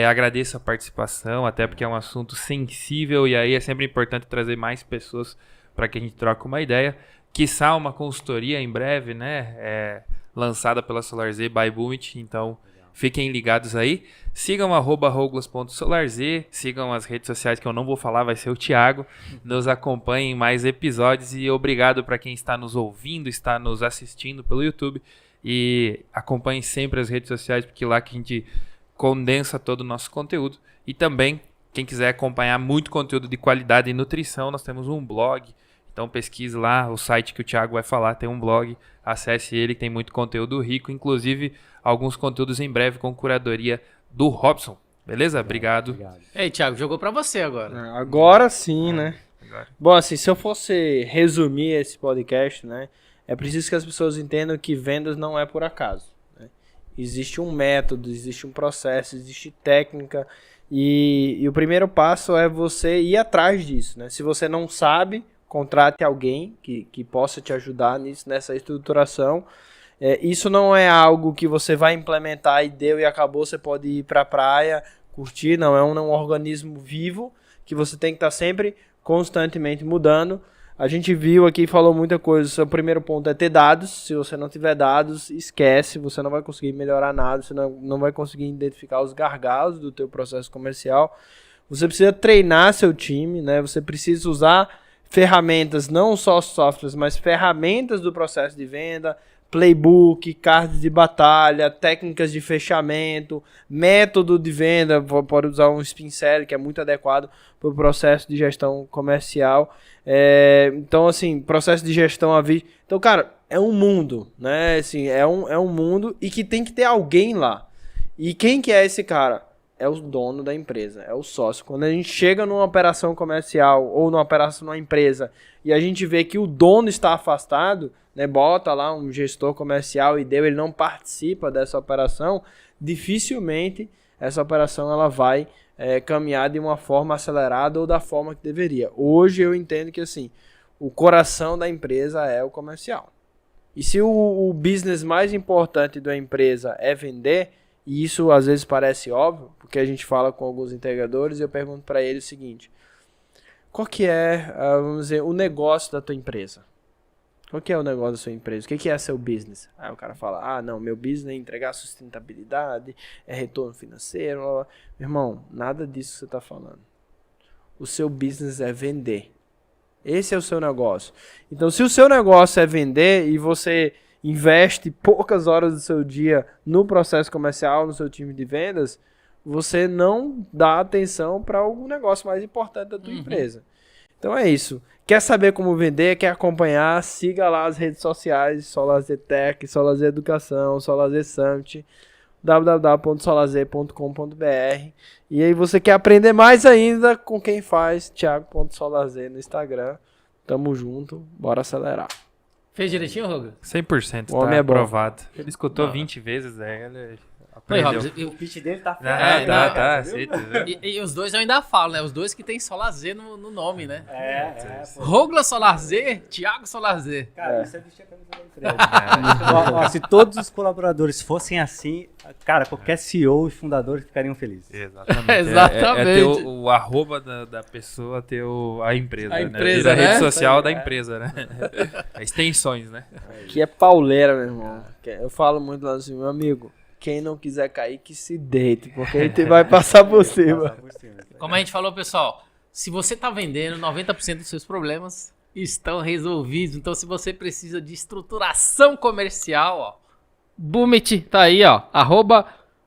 Agradeço a participação, até porque é um assunto sensível e aí é sempre importante trazer mais pessoas para que a gente troque uma ideia. Quiçá uma consultoria em breve, né? Lançada pela SolarZ by Boomit. Então, fiquem ligados aí. Sigam @rouglas.solarz, sigam as redes sociais que eu não vou falar, vai ser o Thiago. Nos acompanhem em mais episódios e obrigado para quem está nos ouvindo, está nos assistindo pelo YouTube. E acompanhem sempre as redes sociais, porque lá que a gente condensa todo o nosso conteúdo. E também, quem quiser acompanhar muito conteúdo de qualidade e nutrição, nós temos um blog. Então pesquise lá, o site que o Thiago vai falar tem um blog, acesse ele, tem muito conteúdo rico, inclusive alguns conteúdos em breve com curadoria do Robson. Beleza? Obrigado. Ei, Thiago, jogou pra você agora. Agora sim, né? Agora. Bom, assim, se eu fosse resumir esse podcast, né? É preciso que as pessoas entendam que vendas não é por acaso, né? Existe um método, existe um processo, existe técnica e o primeiro passo é você ir atrás disso, né? Se você não sabe, contrate alguém que possa te ajudar nessa estruturação. Isso não é algo que você vai implementar e deu e acabou, você pode ir para a praia, curtir, não, é um organismo vivo que você tem que estar sempre constantemente mudando. A gente viu aqui e falou muita coisa. O seu primeiro ponto é ter dados. Se você não tiver dados, esquece, você não vai conseguir melhorar nada, você não vai conseguir identificar os gargalos do teu processo comercial. Você precisa treinar seu time, né? Você precisa usar ferramentas, não só softwares, mas ferramentas do processo de venda, playbook, cards de batalha, técnicas de fechamento, método de venda, pode usar um spin selling que é muito adequado para o processo de gestão comercial. Então, assim, processo de gestão à vista. Então, cara, é um mundo, né? Assim, é um mundo e que tem que ter alguém lá. E quem que é esse cara? É o dono da empresa, é o sócio. Quando a gente chega numa operação comercial ou numa operação numa empresa e a gente vê que o dono está afastado, né, bota lá um gestor comercial e ele não participa dessa operação, dificilmente essa operação ela vai caminhar de uma forma acelerada ou da forma que deveria. Hoje eu entendo que assim, o coração da empresa é o comercial. E se o business mais importante da empresa é vender, e isso às vezes parece óbvio, porque a gente fala com alguns integradores e eu pergunto para eles o seguinte: qual que é, vamos dizer, o negócio da tua empresa? Qual que é o negócio da sua empresa? O que é seu business? Aí o cara fala, não, meu business é entregar sustentabilidade, é retorno financeiro. Blá, blá. Meu irmão, nada disso que você está falando. O seu business é vender. Esse é o seu negócio. Então, se o seu negócio é vender e você investe poucas horas do seu dia no processo comercial, no seu time de vendas, você não dá atenção para o negócio mais importante da tua empresa. Então é isso. Quer saber como vender, quer acompanhar, siga lá as redes sociais, Solazer Tech, Solazer Educação, Solazer Summit, www.solazer.com.br. E aí você quer aprender mais ainda com quem faz, Thiago.solazer no Instagram. Tamo junto, bora acelerar. Fez direitinho, Roga? 100%, O homem tá é bom. aprovado. Ele escutou 20 vezes, ele Oi, aprendeu. Robson, O pitch dele tá Tá, viu? aceita, viu? e os dois eu ainda falo, né? Os dois que tem Solazer no nome, né? Pô. Rouglas Solazer, Thiago Solazer. Cara, isso é vestir a camisa da empresa. Ó, se todos os colaboradores fossem assim, cara, qualquer CEO e fundador ficariam felizes. Exatamente. Exatamente. É ter o arroba da pessoa, ter a empresa, A né? empresa, Vira a rede né? social da empresa, né? Extensões, né? Que é pauleira, meu irmão. Eu falo muito lá assim, meu amigo, quem não quiser cair, que se deite, porque a gente vai passar por cima. Como a gente falou, pessoal, se você tá vendendo, 90% dos seus problemas estão resolvidos. Então, se você precisa de estruturação comercial, ó, Boomit tá aí, ó,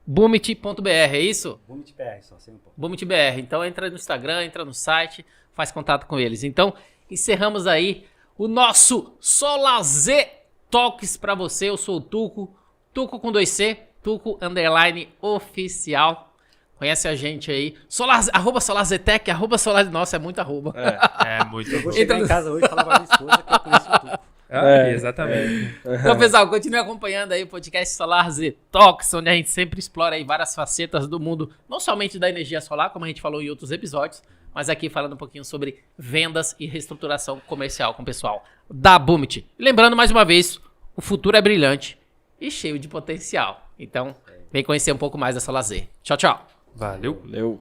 @boomit.br, é isso? Boomit PR, só sem um pouco. Boomit.br. Então, entra no Instagram, entra no site, faz contato com eles. Então, encerramos aí o nosso Solazer Talks pra você. Eu sou o Tuco com 2C, Tuco _oficial. Conhece a gente aí. @SolazerTech, @Solazer. Nossa, é muito arroba. É muito Eu vou bom. chegar em casa hoje e falar pra minha esposa que eu conheço o Tuco. Exatamente. Então, pessoal, continue acompanhando aí o podcast Solazer Talks, onde a gente sempre explora aí várias facetas do mundo, não somente da energia solar, como a gente falou em outros episódios, mas aqui falando um pouquinho sobre vendas e reestruturação comercial com o pessoal da Boomit. E lembrando mais uma vez, o futuro é brilhante e cheio de potencial. Então, vem conhecer um pouco mais da Solazer. Tchau, tchau. Valeu. Valeu.